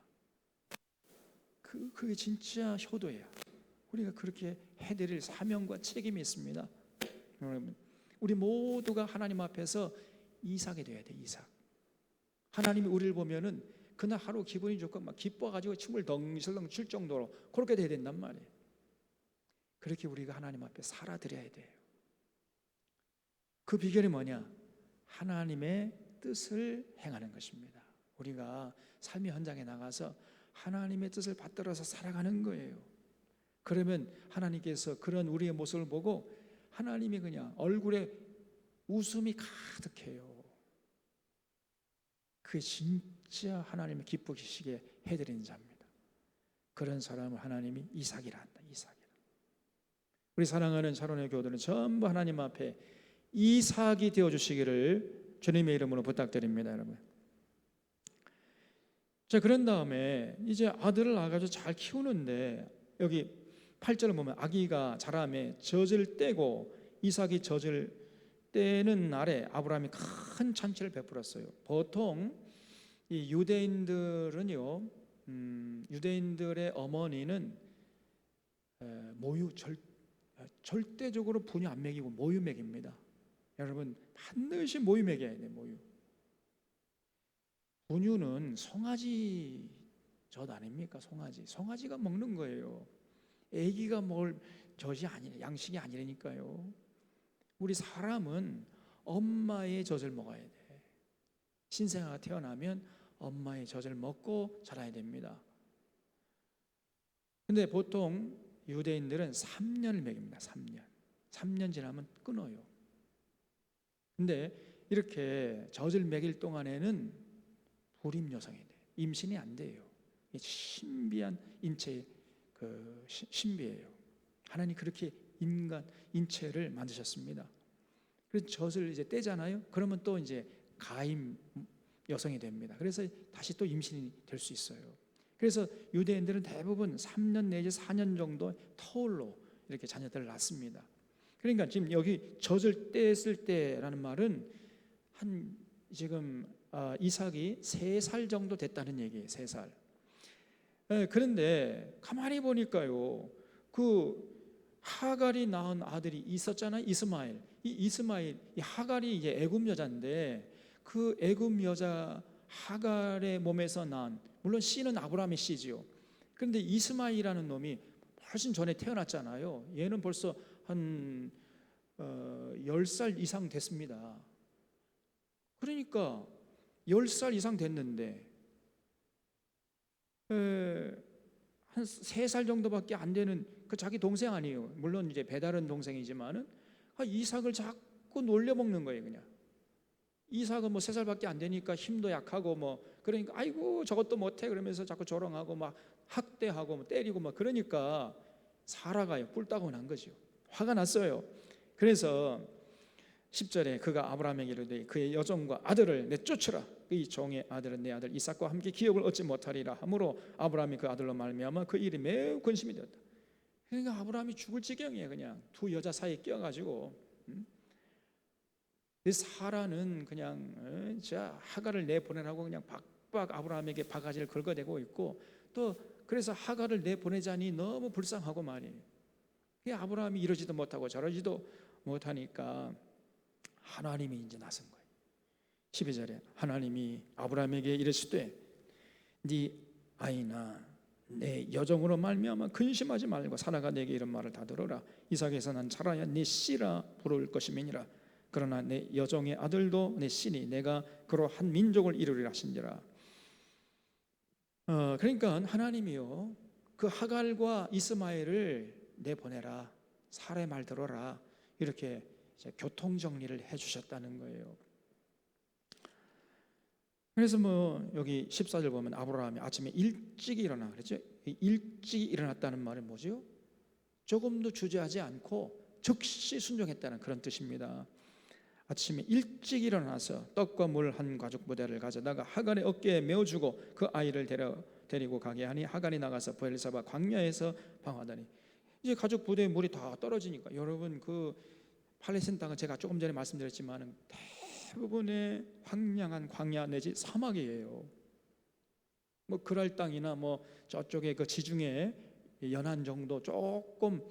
그게 진짜 효도예요. 우리가 그렇게 해드릴 사명과 책임이 있습니다. 여러분, 우리 모두가 하나님 앞에서 이삭이 돼야 돼. 이삭. 하나님이 우리를 보면은 그날 하루 기분이 좋고 막 기뻐가지고 춤을 덩실덩 출 정도로 그렇게 돼야 된단 말이에요. 그렇게 우리가 하나님 앞에 살아드려야 돼요. 그 비결이 뭐냐? 하나님의 뜻을 행하는 것입니다. 우리가 삶의 현장에 나가서 하나님의 뜻을 받들어서 살아가는 거예요. 그러면 하나님께서 그런 우리의 모습을 보고 하나님이 그냥 얼굴에 웃음이 가득해요. 그게 진짜 하나님을 기쁘시게 해드리는 자입니다. 그런 사람을 하나님이 이삭이라 한다. 이삭이라. 우리 사랑하는 샤론의 교우들은 전부 하나님 앞에 이삭이 되어주시기를 주님의 이름으로 부탁드립니다. 여러분, 자, 그런 다음에 이제 아들을 낳아가지고 잘 키우는데 여기 8절을 보면 아기가 자라매 젖을 떼고 이삭이 젖을 떼는 날에 아브라함이 큰 잔치를 베풀었어요. 보통 이 유대인들은요, 유대인들의 어머니는 절대적으로 분유 안 먹이고 모유 먹입니다. 여러분, 반드시 모유 먹여야 돼요. 모유. 분유는 송아지 젖 아닙니까? 송아지가 먹는 거예요. 애기가 먹을 젖이 아니라, 양식이 아니라니까요. 우리 사람은 엄마의 젖을 먹어야 돼. 신생아가 태어나면 엄마의 젖을 먹고 자라야 됩니다. 근데 보통 유대인들은 3년을 먹입니다. 3년 지나면 끊어요. 근데 이렇게 젖을 먹일 동안에는 불임 여성이 돼. 임신이 안 돼요. 신비한 인체의 신비예요. 하나님 그렇게 인간 인체를 만드셨습니다. 그래서 젖을 이제 떼잖아요. 그러면 또 이제 가임 여성이 됩니다. 그래서 다시 또 임신이 될 수 있어요. 그래서 유대인들은 대부분 3년 내지 4년 정도 터울로 이렇게 자녀들을 낳습니다. 그러니까 지금 여기 젖을 뗐을 때라는 말은 한 지금 이삭이 3살 정도 됐다는 얘기예요. 3살. 그런데 가만히 보니까요, 그 하갈이 낳은 아들이 있었잖아요. 이스마엘. 이 하갈이 이제 애굽 여자인데 그 애굽 여자 하갈의 몸에서 낳은, 물론 씨는 아브라함의 씨지요. 그런데 이스마엘이라는 놈이 훨씬 전에 태어났잖아요. 얘는 벌써 한 10살 이상 됐습니다. 그러니까 10살 이상 됐는데 한 3살 정도밖에 안 되는 그 자기 동생 아니에요. 물론 이제 배다른 동생이지만은 이삭을 자꾸 놀려먹는 거예요. 그냥 이삭은 뭐 3살밖에 안 되니까 힘도 약하고 뭐 그러니까 아이고 저것도 못해 그러면서 자꾸 조롱하고 막 학대하고 뭐 때리고 막 그러니까 사라가요 뿔따고 난 거죠. 화가 났어요. 그래서 10절에 그가 아브라함에게 이르되 그의 여종과 아들을 내쫓으라. 이 종의 아들은 내 아들 이삭과 함께 기업을 얻지 못하리라 하므로 아브라함이 그 아들로 말미암아 그 일이 매우 근심이 되었다. 그러니까 아브라함이 죽을 지경이에요. 그냥 두 여자 사이에 껴가지고. 사라는 그냥 자 하갈을 내보내라고 그냥 박박 아브라함에게 바가지를 긁어대고 있고, 또 그래서 하갈을 내보내자니 너무 불쌍하고 말이에요. 아브라함이 이러지도 못하고 저러지도 못하니까 하나님이 이제 나선 거예요. 12절에 하나님이 아브라함에게 이르시되 네 아이나 내 여종으로 말미암아 근심하지 말고 사라가 내게 이런 말을 다 들어라. 이삭에서 난 자라야 네 씨라 부를 것임이니라. 그러나 내 여종의 아들도 내 씨니 내가 그로 한 민족을 이루리라 하신지라. 그러니까 하나님이요 그 하갈과 이스마엘을 내보내라. 사라의 말 들어라. 이렇게 교통 정리를 해주셨다는 거예요. 그래서 뭐 여기 14절 보면 아브라함이 아침에 일찍 일어나 그랬죠. 일찍 일어났다는 말은 뭐죠? 조금도 주저하지 않고 즉시 순종했다는 그런 뜻입니다. 아침에 일찍 일어나서 떡과 물 한 가죽 부대를 가져다가 하갈의 어깨에 메어주고 그 아이를 데리고 가게 하니 하갈이 나가서 브엘사바 광야에서 방하더니 이제 가죽 부대에 물이 다 떨어지니까 여러분 그 팔레스타인 땅은 제가 조금 전에 말씀드렸지만 대부분의 황량한 광야 내지 사막이에요. 뭐 그랄 땅이나 뭐 저쪽에 그 지중해 연안 정도 조금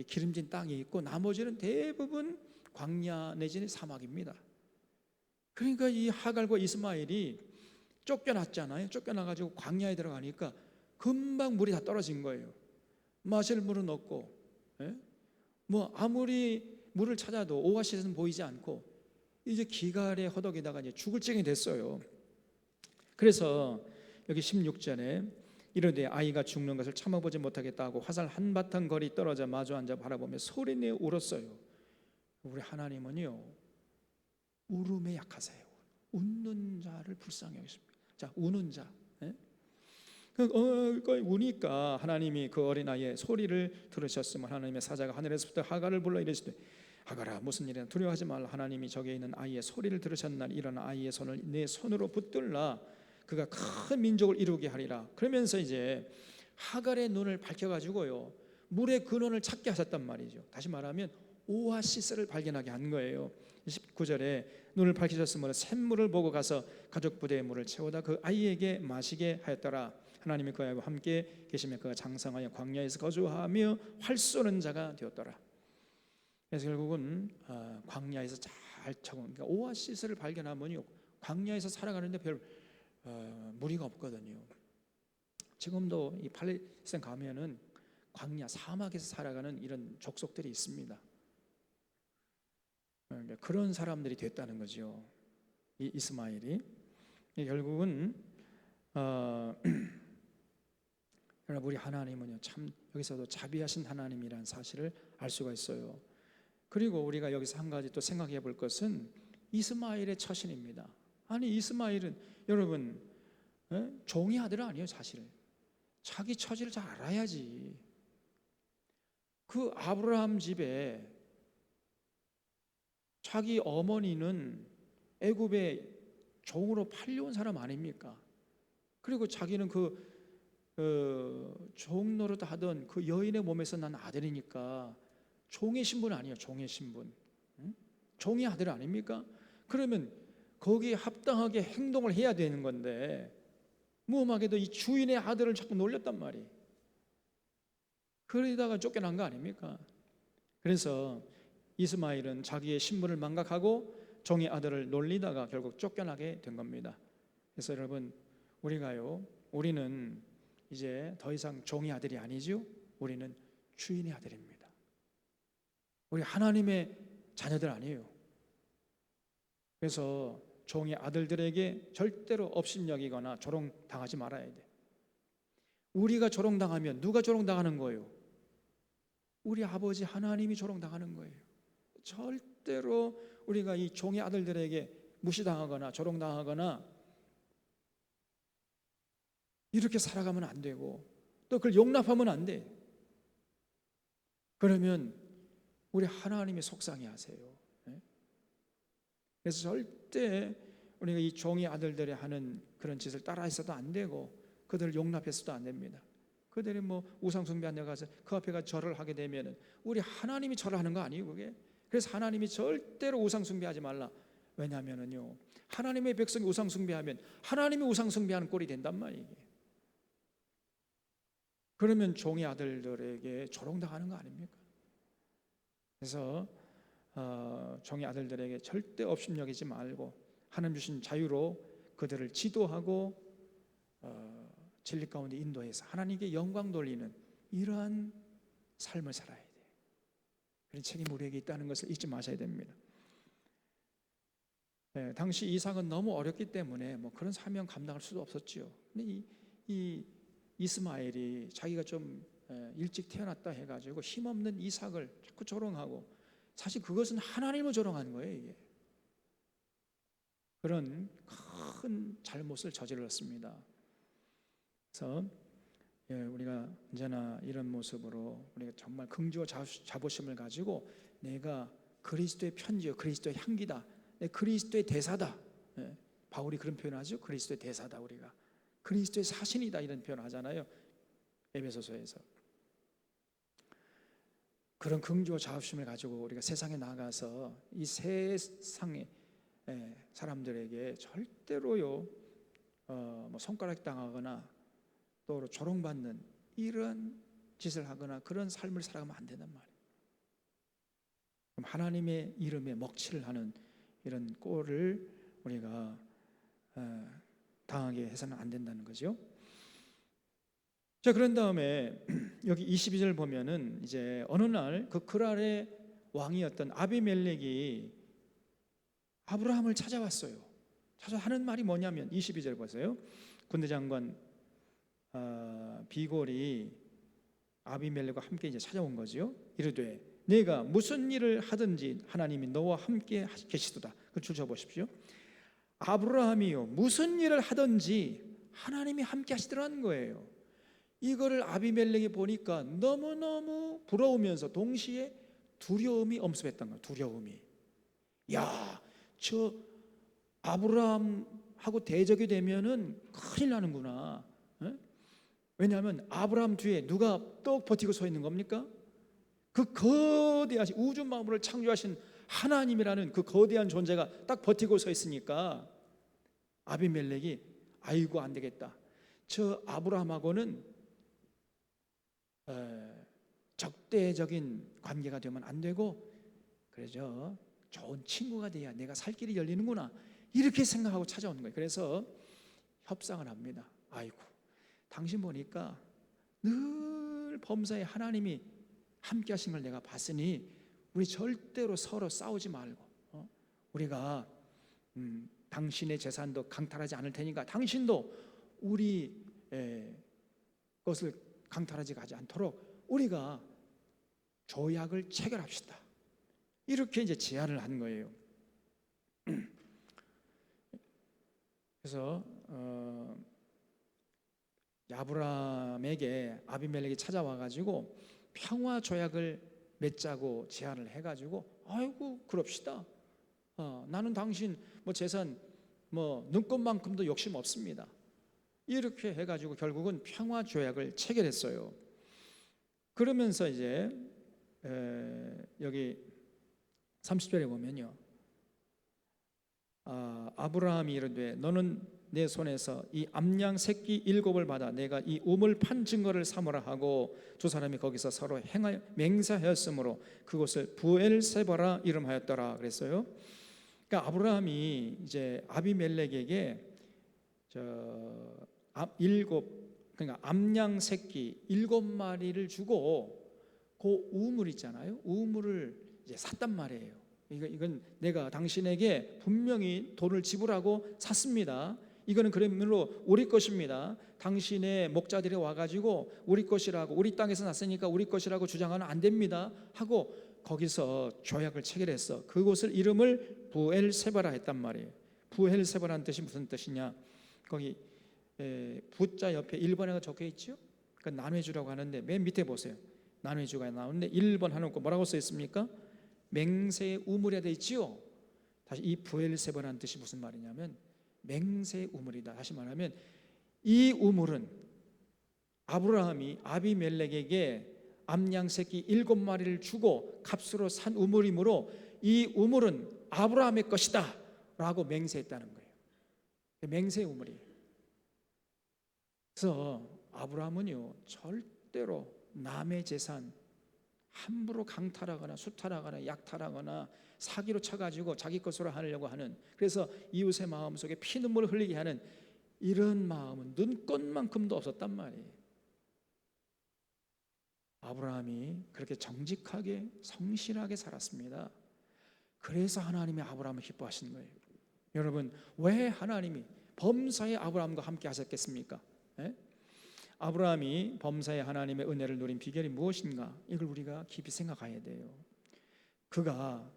기름진 땅이 있고 나머지는 대부분 광야 내지는 사막입니다. 그러니까 이 하갈과 이스마엘이 쫓겨났잖아요. 쫓겨나가지고 광야에 들어가니까 금방 물이 다 떨어진 거예요. 마실 물은 없고, 뭐 아무리 물을 찾아도 오아시스는 보이지 않고 이제 기갈의 허덕에다가 이제 죽을 증이 됐어요. 그래서 여기 16절에 이르되 아이가 죽는 것을 참아보지 못하겠다 하고 화살 한바탕 거리 떨어져 마주 앉아 바라보며 소리내어 울었어요. 우리 하나님은요 울음에 약하세요. 웃는 자를 불쌍히 여기십니다. 자, 우는 자. 우니까 하나님이 그 어린아이의 소리를 들으셨으면 하나님의 사자가 하늘에서부터 하갈을 불러 이르시되 하갈아 무슨 일이나 두려워하지 말라. 하나님이 저기에 있는 아이의 소리를 들으셨나니 일어나 아이의 손을 내 손으로 붙들라. 그가 큰 민족을 이루게 하리라. 그러면서 이제 하갈의 눈을 밝혀가지고요 물의 근원을 찾게 하셨단 말이죠. 다시 말하면 오아시스를 발견하게 한 거예요. 19절에 눈을 밝히셨으므로 샘물을 보고 가서 가족 부대의 물을 채우다 그 아이에게 마시게 하였더라. 하나님이 그 아이와 함께 계시며 그가 장성하여 광야에서 거주하며 활 쏘는 자가 되었더라. 그래서 결국은 광야에서 잘 적응, 그러니까 오아시스를 발견하면요 광야에서 살아가는데 별 무리가 없거든요. 지금도 이 팔레스타인 가면은 광야 사막에서 살아가는 이런 족속들이 있습니다. 그런 사람들이 됐다는 거죠. 이 이스마엘이 결국은 여러분, 우리 하나님은요 참 여기서도 자비하신 하나님이라는 사실을 알 수가 있어요. 그리고 우리가 여기서 한 가지 또 생각해 볼 것은 이스마엘의 처신입니다. 아니, 이스마엘은 여러분 종의 아들 아니에요. 사실 자기 처지를 잘 알아야지. 그 아브라함 집에 자기 어머니는 애굽의 종으로 팔려온 사람 아닙니까? 그리고 자기는 종 노릇 하던 그 여인의 몸에서 난 아들이니까 종의 신분 아니에요. 종의 신분. 종의 아들 아닙니까? 그러면 거기에 합당하게 행동을 해야 되는 건데 무엄하게도 이 주인의 아들을 자꾸 놀렸단 말이에요. 그러다가 쫓겨난 거 아닙니까? 그래서 이스마엘은 자기의 신분을 망각하고 종의 아들을 놀리다가 결국 쫓겨나게 된 겁니다. 그래서 여러분, 우리는 이제 더 이상 종의 아들이 아니죠. 우리는 주인의 아들입니다. 우리 하나님의 자녀들 아니에요. 그래서 종의 아들들에게 절대로 업신여기거나 조롱당하지 말아야 돼. 우리가 조롱당하면 누가 조롱당하는 거예요? 우리 아버지 하나님이 조롱당하는 거예요. 절대로 우리가 이 종의 아들들에게 무시당하거나 조롱당하거나 이렇게 살아가면 안 되고 또 그걸 용납하면 안 돼. 그러면 우리 하나님이 속상해하세요. 그래서 절대 우리가 이 종의 아들들이 하는 그런 짓을 따라해서도 안 되고 그들을 용납해서도 안 됩니다. 그들이 우상 숭배한데 가서 그 앞에 가서 절을 하게 되면은 우리 하나님이 절을 하는 거 아니에요, 그게? 그래서 하나님이 절대로 우상 숭배하지 말라. 왜냐하면은요, 하나님의 백성이 우상 숭배하면 하나님이 우상 숭배하는 꼴이 된단 말이에요. 그러면 종의 아들들에게 조롱당하는 거 아닙니까? 그래서 종의 아들들에게 절대 업신여기지 말고 하나님 주신 자유로 그들을 지도하고 진리 가운데 인도해서 하나님께 영광 돌리는 이러한 삶을 살아야 돼요. 그런 책임이 우리에게 있다는 것을 잊지 마셔야 됩니다. 당시 이삭은 너무 어렸기 때문에 그런 사명 감당할 수도 없었죠. 근데 이 이스마엘이 자기가 좀 일찍 태어났다 해가지고 힘없는 이삭을 자꾸 조롱하고, 사실 그것은 하나님을 조롱하는 거예요. 이게 그런 큰 잘못을 저질렀습니다. 그래서 우리가 언제나 이런 모습으로 우리가 정말 긍지와 자부심을 가지고 내가 그리스도의 편지요, 그리스도의 향기다, 그리스도의 대사다. 바울이 그런 표현하죠. 그리스도의 대사다. 우리가 그리스도의 사신이다, 이런 표현을 하잖아요, 에베소서에서. 그런 긍지와 자부심을 가지고 우리가 세상에 나가서 이 세상의 사람들에게 절대로요 손가락 당하거나 또 조롱받는 이런 짓을 하거나 그런 삶을 살아가면 안 된단 말이에요. 그럼 하나님의 이름에 먹칠을 하는 이런 꼴을 우리가 당하게 해서는 안 된다는 거죠. 자, 그런 다음에 여기 22절 보면은 이제 어느 날 그 그랄의 왕이었던 아비멜렉이 아브라함을 찾아왔어요. 하는 말이 뭐냐면 22절 보세요. 군대 장관 비골이 아비멜렉과 함께 이제 찾아온 거죠. 이르되 내가 무슨 일을 하든지 하나님이 너와 함께 계시도다. 그 줄 쳐보십시오. 아브라함이요 무슨 일을 하든지 하나님이 함께 하시더라는 거예요. 이거를 아비멜렉이 보니까 너무너무 부러우면서 동시에 두려움이 엄습했던 거예요. 두려움이. 야, 저 아브라함하고 대적이 되면은 큰일 나는구나. 왜냐하면 아브라함 뒤에 누가 떡 버티고 서 있는 겁니까? 그 거대하신 우주 만물을 창조하신 하나님이라는 그 거대한 존재가 딱 버티고 서 있으니까 아비멜렉이 아이고 안 되겠다. 저 아브라함하고는 적대적인 관계가 되면 안 되고 그래서 좋은 친구가 돼야 내가 살 길이 열리는구나, 이렇게 생각하고 찾아오는 거예요. 그래서 협상을 합니다. 아이고, 당신 보니까 늘 범사에 하나님이 함께 하신 걸 내가 봤으니 우리 절대로 서로 싸우지 말고 우리가 당신의 재산도 강탈하지 않을 테니까 당신도 우리 것을 강탈하지 가지 않도록 우리가 조약을 체결합시다. 이렇게 이제 제안을 한 거예요. 그래서 아브라함에게 아비멜렉이 찾아와 가지고 평화 조약을 맺자고 제안을 해가지고 아이고 그럽시다. 나는 당신 뭐 재산 뭐 눈꽃만큼도 욕심 없습니다. 이렇게 해가지고 결국은 평화 조약을 체결했어요. 그러면서 이제 여기 30절에 보면요, 아브라함이 이르되 너는 내 손에서 이 암양 새끼 7을 받아 내가 이 우물 판 증거를 삼으라 하고 두 사람이 거기서 서로 행하여 맹세하였으므로 그곳을 부엘세바라 이름하였더라 그랬어요. 그러니까 아브라함이 이제 아비멜렉에게 그러니까 암양 새끼 7마리를 주고 그 우물 있잖아요. 우물을 이제 샀단 말이에요. 이건 내가 당신에게 분명히 돈을 지불하고 샀습니다. 이거는 그러므로 우리 것입니다. 당신의 목자들이 와가지고 우리 것이라고, 우리 땅에서 났으니까 우리 것이라고 주장하면 안 됩니다 하고 거기서 조약을 체결했어. 그곳을 이름을 부엘세바라 했단 말이에요. 부엘세바라는 뜻이 무슨 뜻이냐, 거기 부자 옆에 1번에가 적혀 있죠. 그러니까 나눠주라고 하는데 맨 밑에 보세요. 나눠주가 나오는데 1번 하는 거 뭐라고 써 있습니까? 맹세의 우물에 되어 있지요. 다시 이 부엘세바라는 뜻이 무슨 말이냐면 맹세의 우물이다. 다시 말하면 이 우물은 아브라함이 아비멜렉에게 암양 새끼 7마리를 주고 값으로 산 우물이므로 이 우물은 아브라함의 것이다 라고 맹세했다는 거예요. 맹세의 우물이에요. 그래서 아브라함은요 절대로 남의 재산 함부로 강탈하거나 수탈하거나 약탈하거나 사기로 쳐가지고 자기 것으로 하려고 하는, 그래서 이웃의 마음속에 피눈물을 흘리게 하는 이런 마음은 눈꽃만큼도 없었단 말이에요. 아브라함이 그렇게 정직하게 성실하게 살았습니다. 그래서 하나님이 아브라함을 기뻐하시는 거예요. 여러분, 왜 하나님이 범사에 아브라함과 함께 하셨겠습니까? 아브라함이 범사에 하나님의 은혜를 누린 비결이 무엇인가? 이걸 우리가 깊이 생각해야 돼요. 그가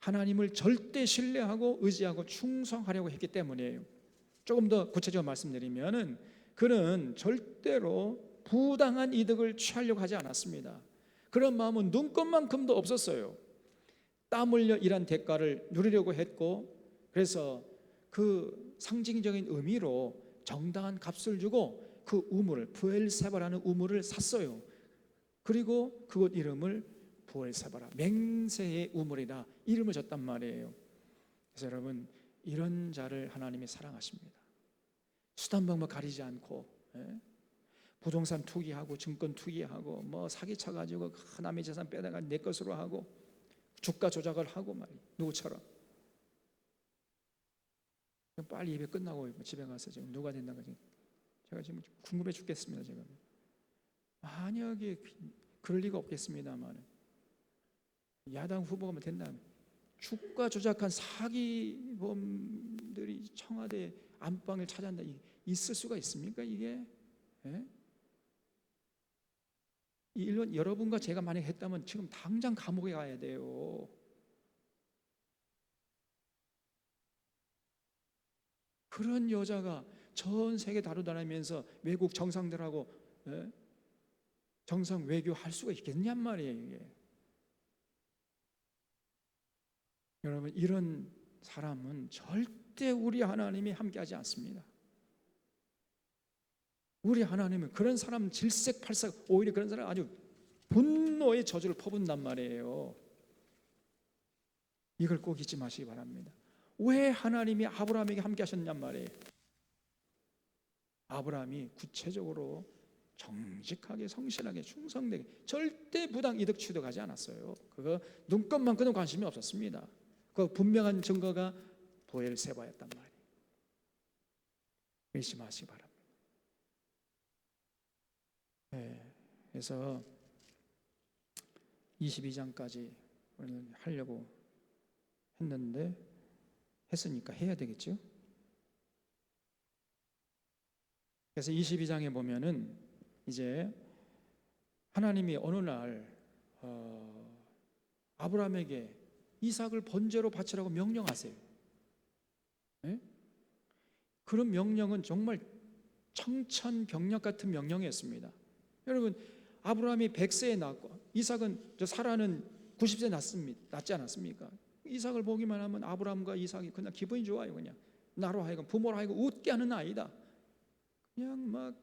하나님을 절대 신뢰하고 의지하고 충성하려고 했기 때문이에요. 조금 더 구체적으로 말씀드리면은 그는 절대로 부당한 이득을 취하려고 하지 않았습니다. 그런 마음은 눈꽃만큼도 없었어요. 땀 흘려 일한 대가를 누리려고 했고, 그래서 그 상징적인 의미로 정당한 값을 주고 그 우물을, 부엘세바라는 우물을 샀어요. 그리고 그곳 이름을 부엘세바라, 맹세의 우물이다, 이름을 줬단 말이에요. 그래서 여러분, 이런 자를 하나님이 사랑하십니다. 수단 방법 가리지 않고 부동산 투기하고 증권 투기하고 뭐 사기쳐가지고 남의 재산 빼다가 내 것으로 하고 주가 조작을 하고 말이에요. 누구처럼 빨리 예배 끝나고 집에 가서 지금 누가 된다고 제가 지금 궁금해 죽겠습니다. 지금 만약에 그럴 리가 없겠습니다만 야당 후보가 된다면 주가 조작한 사기범들이 청와대 안방을 찾아한다, 있을 수가 있습니까 이게? 이 일은 여러분과 제가 만약 했다면 지금 당장 감옥에 가야 돼요. 그런 여자가 전 세계 다루다니면서 외국 정상들하고 정상 외교할 수가 있겠냔 말이에요 이게. 여러분, 이런 사람은 절대 우리 하나님이 함께하지 않습니다. 우리 하나님은 그런 사람 질색팔색, 오히려 그런 사람 아주 분노의 저주를 퍼붓는단 말이에요. 이걸 꼭 잊지 마시기 바랍니다. 왜 하나님이 아브라함에게 함께 하셨냔 말이에요. 아브라함이 구체적으로 정직하게 성실하게 충성되게 절대 부당 이득 취득하지 않았어요. 그거 눈꽃만큼은 관심이 없었습니다. 그 분명한 증거가 부엘세바였단 말이에요. 잊지 마시기 바랍니다. 그래서 22장까지 우리는 하려고 했는데 했으니까 해야 되겠죠. 그래서 22장에 보면은 이제 하나님이 어느 날 아브라함에게 이삭을 번제로 바치라고 명령하세요. 네? 그런 명령은 정말 청천벽력 같은 명령이었습니다. 여러분, 아브라함이 100세에 낳고 이삭은 사라는 90세 낳지 않았습니까? 이삭을 보기만 하면 아브라함과 이삭이 그냥 기분이 좋아요. 그냥 나로 하여금, 부모로 하여금 웃게 하는 아이다. 그냥 막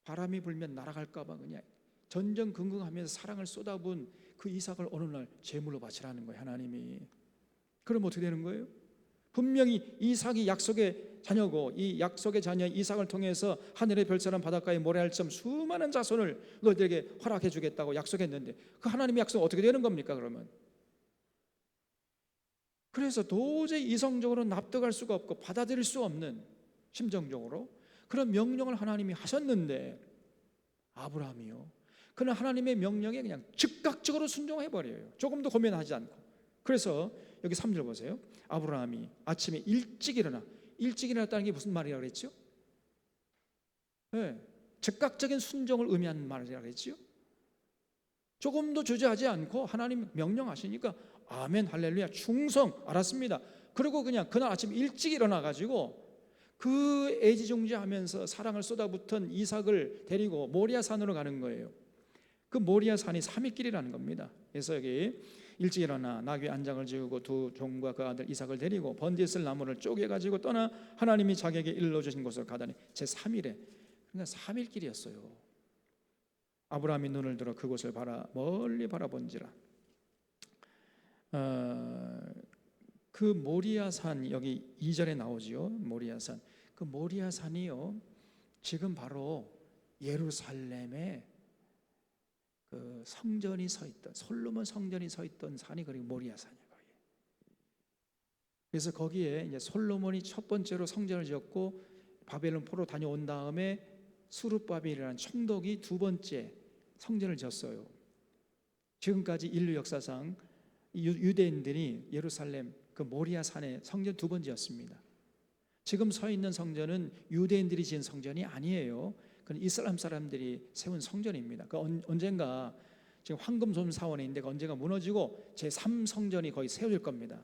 바람이 불면 날아갈까 봐 그냥 전전긍긍하면서 사랑을 쏟아부은 그 이삭을 어느 날 제물로 바치라는 거예요, 하나님이. 그럼 어떻게 되는 거예요? 분명히 이삭이 약속의 자녀고 이 약속의 자녀 이삭을 통해서 하늘의 별처럼 바닷가에 모래알처럼 수많은 자손을 너희들에게 허락해 주겠다고 약속했는데 그 하나님의 약속은 어떻게 되는 겁니까, 그러면? 그래서 도저히 이성적으로 납득할 수가 없고 받아들일 수 없는, 심정적으로 그런 명령을 하나님이 하셨는데 아브라함이요, 그는 하나님의 명령에 그냥 즉각적으로 순종해버려요. 조금도 고민하지 않고. 그래서 여기 3절 보세요. 아브라함이 아침에 일찍 일어났다는 게 무슨 말이라고 그랬죠? 네, 즉각적인 순종을 의미하는 말이라고 그랬죠. 조금도 주저하지 않고 하나님 명령하시니까 아멘 할렐루야 충성 알았습니다. 그리고 그냥 그날 아침 일찍 일어나가지고 그 애지중지하면서 사랑을 쏟아붓던 이삭을 데리고 모리아 산으로 가는 거예요. 그 모리아 산이 3일 길이라는 겁니다. 그래서 여기 일찍 일어나 나귀 안장을 지우고 두 종과 그 아들 이삭을 데리고 번제쓸 나무를 쪼개가지고 떠나 하나님이 자기에게 일러주신 곳으로 가다니 제3일에, 그러니까 3일 길이었어요. 아브라함이 눈을 들어 그곳을 멀리 바라본지라. 그 모리아산, 여기 2절에 나오지요. 모리아산. 그 모리아산이요, 지금 바로 예루살렘에 그 성전이 서 있던, 솔로몬 성전이 서 있던 산이 그리고 모리아산이에요. 그래서 거기에 이제 솔로몬이 첫 번째로 성전을 지었고 바벨론 포로 다녀온 다음에 수룹바벨이라는 총독이 두 번째 성전을 지었어요. 지금까지 인류 역사상 유대인들이 예루살렘 그 모리아산에 성전 두 번 지었습니다. 지금 서 있는 성전은 유대인들이 지은 성전이 아니에요. 그건 이슬람 사람들이 세운 성전입니다. 그 언젠가 지금 황금솜 사원에 있는데 언젠가 무너지고 제3성전이 거의 세워질 겁니다.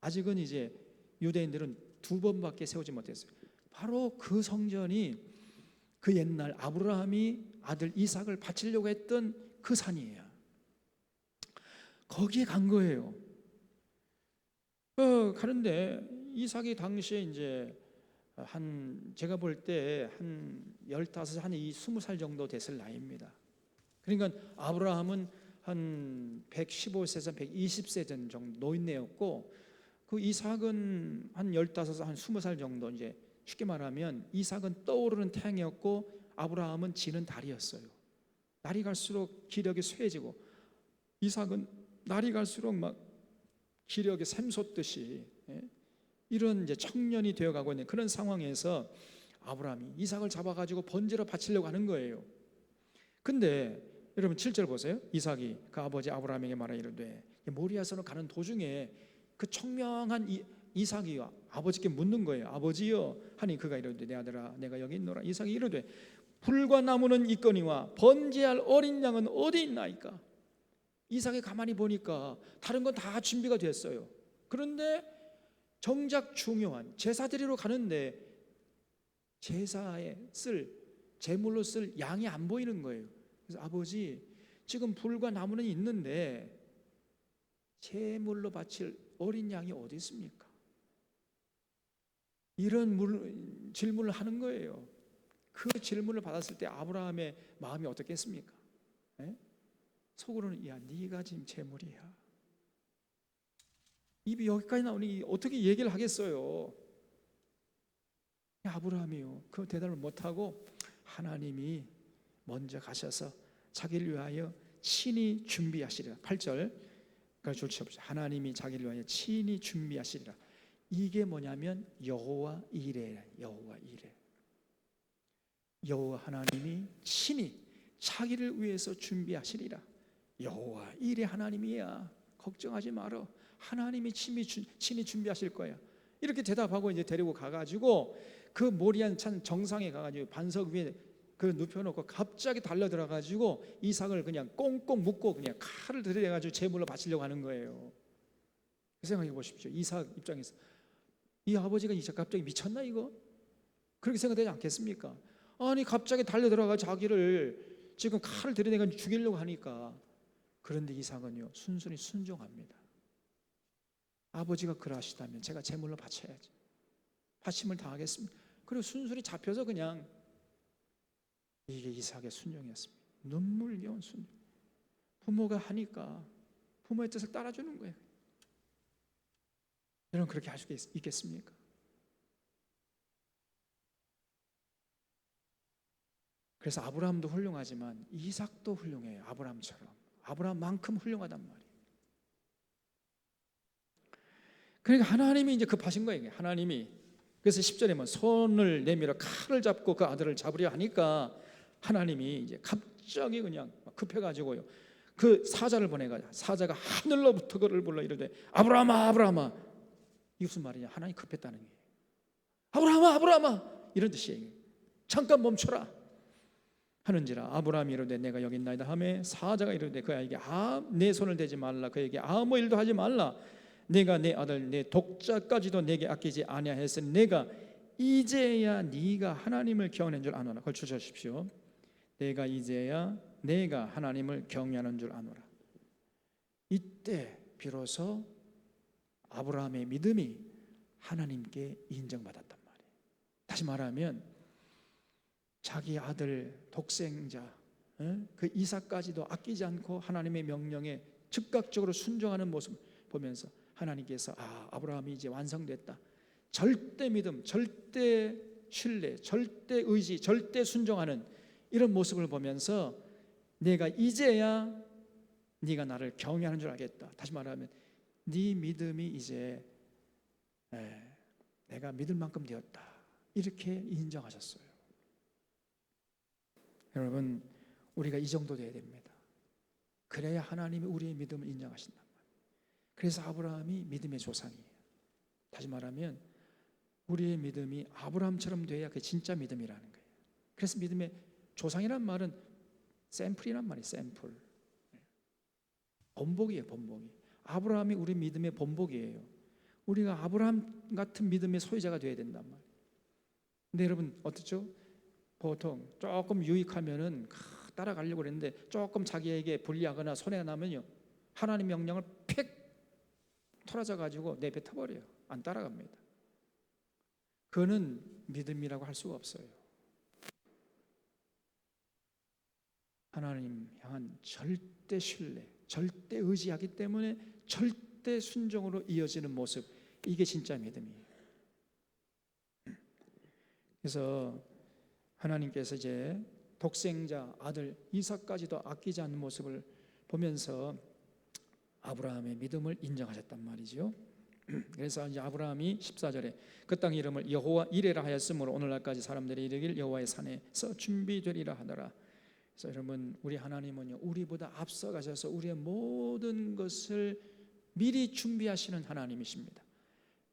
아직은 이제 유대인들은 두 번밖에 세우지 못했어요. 바로 그 성전이 그 옛날 아브라함이 아들 이삭을 바치려고 했던 그 산이에요. 거기에 간 거예요. 가는데 이삭이 당시에 이제 제가 볼 때 한 15, 한 20살 정도 됐을 나이입니다. 그러니까 아브라함은 한 115세에서 120세 정도 노인네였고 그 이삭은 한 15, 한 20살 정도, 이제 쉽게 말하면 이삭은 떠오르는 태양이었고 아브라함은 지는 달이었어요. 날이 갈수록 기력이 쇠해지고 이삭은 날이 갈수록 막 기력이 샘솟듯이 이런 이제 청년이 되어가고 있는 그런 상황에서 아브라함이 이삭을 잡아가지고 번제로 바치려고 하는 거예요. 근데 여러분 7절 보세요. 이삭이 그 아버지 아브라함에게 말하 이르되, 모리아산으로 가는 도중에 그 청명한 이삭이 아버지께 묻는 거예요. 아버지여 하니 그가 이르되 내 아들아 내가 여기 있노라. 이삭이 이르되 불과 나무는 있거니와 번제할 어린 양은 어디 있나이까. 이삭이 가만히 보니까 다른 건 다 준비가 됐어요. 그런데 정작 중요한 제사 드리러 가는데 제사에 제물로 쓸 양이 안 보이는 거예요. 그래서 아버지, 지금 불과 나무는 있는데 제물로 바칠 어린 양이 어디 있습니까? 이런 질문을 하는 거예요. 그 질문을 받았을 때 아브라함의 마음이 어떻겠습니까? 속으로는 야, 네가 지금 제물이야. 입이 여기까지 나오니 어떻게 얘기를 하겠어요? 아브라함이요, 그 대답을 못하고 하나님이 먼저 가셔서 자기를 위하여 친히 준비하시리라. 8절 줄치옵시다. 하나님이 자기를 위하여 친히 준비하시리라. 이게 뭐냐면 여호와 이레, 여호와 이레. 여호와 하나님이 친히 자기를 위해서 준비하시리라. 여호와 이레 하나님이야. 걱정하지 말어. 하나님이 친히 준비하실 거야. 이렇게 대답하고 이제 데리고 가가지고 그 모리안 산 정상에 가가지고 반석 위에 그 눕혀놓고 갑자기 달려들어가지고 이삭을 그냥 꽁꽁 묶고 그냥 칼을 들여가지고 제물로 바치려고 하는 거예요. 생각해 보십시오. 이삭 입장에서 이 아버지가 이삭 갑자기 미쳤나 이거? 그렇게 생각되지 않겠습니까? 아니 갑자기 달려들어가 자기를 지금 칼을 들여내가 죽이려고 하니까. 그런데 이삭은요 순순히 순종합니다. 아버지가 그러하시다면 제가 제물로 바쳐야지. 바침을 당하겠습니다. 그리고 순순히 잡혀서 그냥 이게 이삭의 순종이었습니다. 눈물겨운 순종. 부모가 하니까 부모의 뜻을 따라주는 거예요. 여러분 그렇게 할 수 있겠습니까? 그래서 아브라함도 훌륭하지만 이삭도 훌륭해요. 아브라함처럼. 아브라함만큼 훌륭하단 말이에요. 그러니까 하나님이 이제 급하신 거예요. 하나님이. 그래서 10절에 뭐 손을 내밀어 칼을 잡고 그 아들을 잡으려 하니까 하나님이 이제 갑자기 그냥 급해가지고요. 그 사자를 보내가지고 사자가 하늘로부터 그를 불러 이르되 아브라함아 아브라함아. 이게 무슨 말이냐? 하나님이 급했다는 거예요. 아브라함아 아브라함아 이런 뜻이에요. 잠깐 멈춰라 하는지라. 아브라함이 이르되 내가 여기 있나이다 하매 사자가 이르되 그에게 내 손을 대지 말라. 그에게 아무 일도 하지 말라. 내가 내 아들 내 독자까지도 내게 아끼지 아니하였으니 내가 이제야 네가 하나님을 경외하는 줄 아노라. 그걸 주십시오. 내가 이제야 내가 하나님을 경외하는 줄 아노라. 이때 비로소 아브라함의 믿음이 하나님께 인정받았단 말이에요. 다시 말하면 자기 아들 독생자 그 이삭까지도 아끼지 않고 하나님의 명령에 즉각적으로 순종하는 모습을 보면서 하나님께서 아브라함이 이제 완성됐다. 절대 믿음, 절대 신뢰, 절대 의지, 절대 순종하는 이런 모습을 보면서 내가 이제야 네가 나를 경외하는 줄 알겠다. 다시 말하면 네 믿음이 이제 내가 믿을 만큼 되었다. 이렇게 인정하셨어요. 여러분 우리가 이 정도 돼야 됩니다. 그래야 하나님이 우리의 믿음을 인정하신단 말이에요. 그래서 아브라함이 믿음의 조상이에요. 다시 말하면 우리의 믿음이 아브라함처럼 돼야 그게 진짜 믿음이라는 거예요. 그래서 믿음의 조상이란 말은 샘플이란 말이에요. 샘플. 본보기예요. 본보기. 아브라함이 우리 믿음의 본보기예요. 우리가 아브라함 같은 믿음의 소유자가 되어야 된단 말이에요. 근데 여러분 어떻죠? 보통 조금 유익하면은 따라가려고 그랬는데 조금 자기에게 불리하거나 손해가 나면요 하나님 명령을 팩 토라져 가지고 내뱉어 버려요. 안 따라갑니다. 그거는 믿음이라고 할 수가 없어요. 하나님 향한 절대 신뢰, 절대 의지하기 때문에 절대 순종으로 이어지는 모습, 이게 진짜 믿음이에요. 그래서 하나님께서 이제 독생자 아들 이삭까지도 아끼지 않는 모습을 보면서 아브라함의 믿음을 인정하셨단 말이죠. 그래서 이제 아브라함이 14절에 그 땅 이름을 여호와 이레라 하였으므로 오늘날까지 사람들이 이르길 여호와의 산에서 준비되리라 하더라. 그래서 여러분 우리 하나님은요 우리보다 앞서가셔서 우리의 모든 것을 미리 준비하시는 하나님이십니다.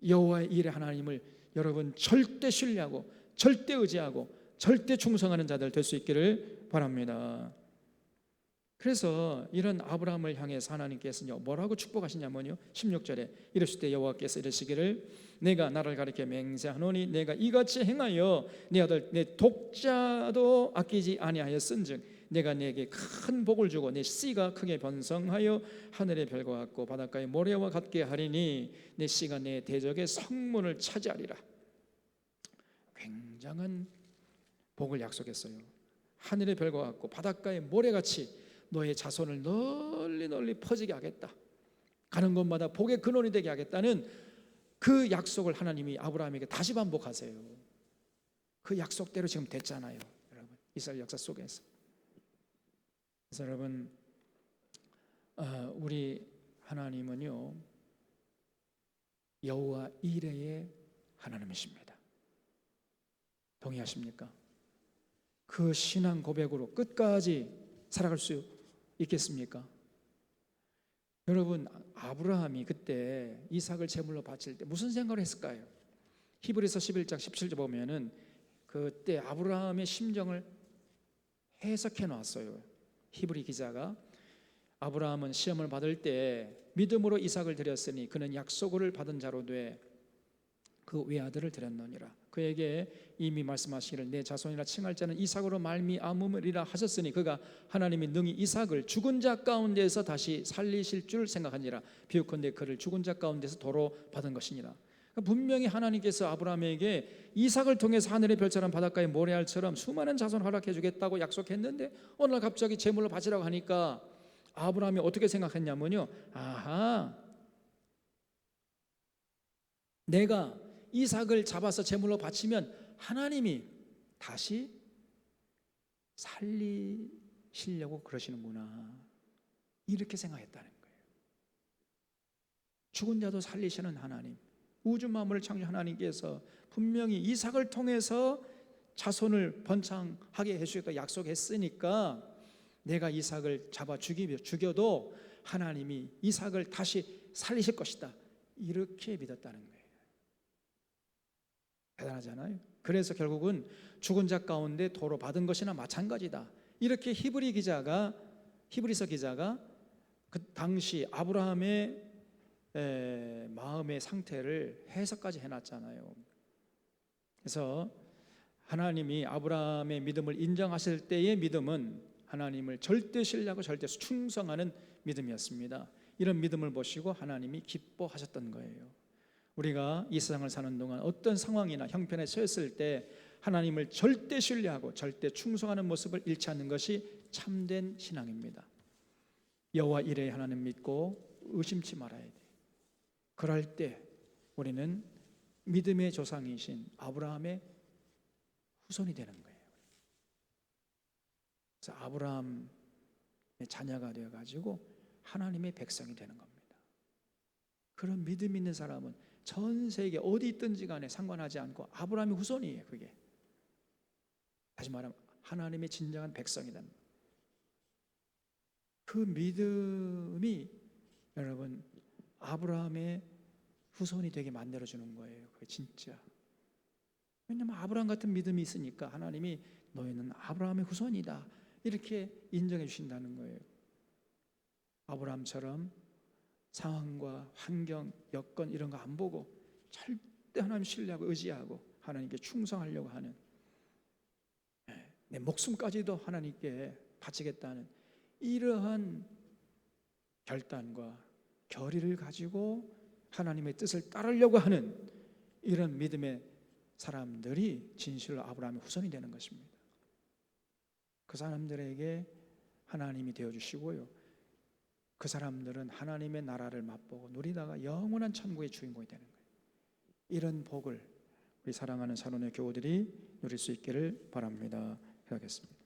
여호와의 이레 하나님을 여러분 절대 신뢰하고 절대 의지하고 절대 충성하는 자들 될 수 있기를 바랍니다. 그래서 이런 아브라함을 향해서 하나님께서 뭐라고 축복하시냐면요 16절에 이르실 때 여호와께서 이르시기를 내가 나를 가리켜 맹세하노니 내가 이같이 행하여 네 아들 내 독자도 아끼지 아니하였은즉 내가 네게 큰 복을 주고 내 씨가 크게 번성하여 하늘의 별과 같고 바닷가의 모래와 같게 하리니 내 씨가 내 대적의 성문을 차지하리라. 굉장한 복을 약속했어요. 하늘의 별과 같고 바닷가의 모래같이 너의 자손을 널리 널리 퍼지게 하겠다. 가는 곳마다 복의 근원이 되게 하겠다는 그 약속을 하나님이 아브라함에게 다시 반복하세요. 그 약속대로 지금 됐잖아요, 여러분. 이스라엘 역사 속에서. 그래서 여러분, 우리 하나님은요 여호와 이레의 하나님이십니다. 동의하십니까? 그 신앙 고백으로 끝까지 살아갈 수 있겠습니까? 여러분, 아브라함이 그때 이삭을 제물로 바칠 때 무슨 생각을 했을까요? 히브리서 11장 17절 보면은 그때 아브라함의 심정을 해석해 놨어요. 히브리 기자가 아브라함은 시험을 받을 때 믿음으로 이삭을 드렸으니 그는 약속을 받은 자로 돼 그 외아들을 드렸느니라. 그에게 이미 말씀하시기를 내 자손이라 칭할 자는 이삭으로 말미암으리라 하셨으니 그가 하나님이 능히 이삭을 죽은 자 가운데서 다시 살리실 줄 생각하니라. 비유컨대 그를 죽은 자 가운데서 도로 받은 것이니라. 분명히 하나님께서 아브라함에게 이삭을 통해서 하늘의 별처럼 바닷가의 모래알처럼 수많은 자손 허락해 주겠다고 약속했는데 어느 날 갑자기 제물로 바치라고 하니까 아브라함이 어떻게 생각했냐면요, 아하, 내가 이삭을 잡아서 제물로 바치면 하나님이 다시 살리시려고 그러시는구나, 이렇게 생각했다는 거예요. 죽은 자도 살리시는 하나님, 우주 만물을 창조한 하나님께서 분명히 이삭을 통해서 자손을 번창하게 해주겠다고 약속했으니까 내가 이삭을 잡아 죽여도 하나님이 이삭을 다시 살리실 것이다, 이렇게 믿었다는 거예요. 대단하잖아요. 그래서 결국은 죽은 자 가운데 도로 받은 것이나 마찬가지다, 이렇게 히브리서 기자가 그 당시 아브라함의 마음의 상태를 해석까지 해놨잖아요. 그래서 하나님이 아브라함의 믿음을 인정하실 때의 믿음은 하나님을 절대 신뢰하고 절대 충성하는 믿음이었습니다. 이런 믿음을 보시고 하나님이 기뻐하셨던 거예요. 우리가 이 세상을 사는 동안 어떤 상황이나 형편에 처했을 때 하나님을 절대 신뢰하고 절대 충성하는 모습을 잃지 않는 것이 참된 신앙입니다. 여호와 이레 하나님 믿고 의심치 말아야 돼. 그럴 때 우리는 믿음의 조상이신 아브라함의 후손이 되는 거예요. 그래서 아브라함의 자녀가 되어가지고 하나님의 백성이 되는 겁니다. 그런 믿음 있는 사람은 전 세계 어디 있든지 간에 상관하지 않고 아브라함의 후손이에요. 그게 다시 말하면 하나님의 진정한 백성이다. 그 믿음이 여러분 아브라함의 후손이 되게 만들어주는 거예요. 그게 진짜. 왜냐하면 아브라함 같은 믿음이 있으니까 하나님이 너희는 아브라함의 후손이다, 이렇게 인정해 주신다는 거예요. 아브라함처럼 상황과 환경, 여건 이런 거 안 보고 절대 하나님 신뢰하고 의지하고 하나님께 충성하려고 하는, 내 목숨까지도 하나님께 바치겠다는 이러한 결단과 결의를 가지고 하나님의 뜻을 따르려고 하는 이런 믿음의 사람들이 진실로 아브라함의 후손이 되는 것입니다. 그 사람들에게 하나님이 되어주시고요, 그 사람들은 하나님의 나라를 맛보고 누리다가 영원한 천국의 주인공이 되는 거예요. 이런 복을 우리 사랑하는 산원의 교우들이 누릴 수 있기를 바랍니다. 기도하겠습니다.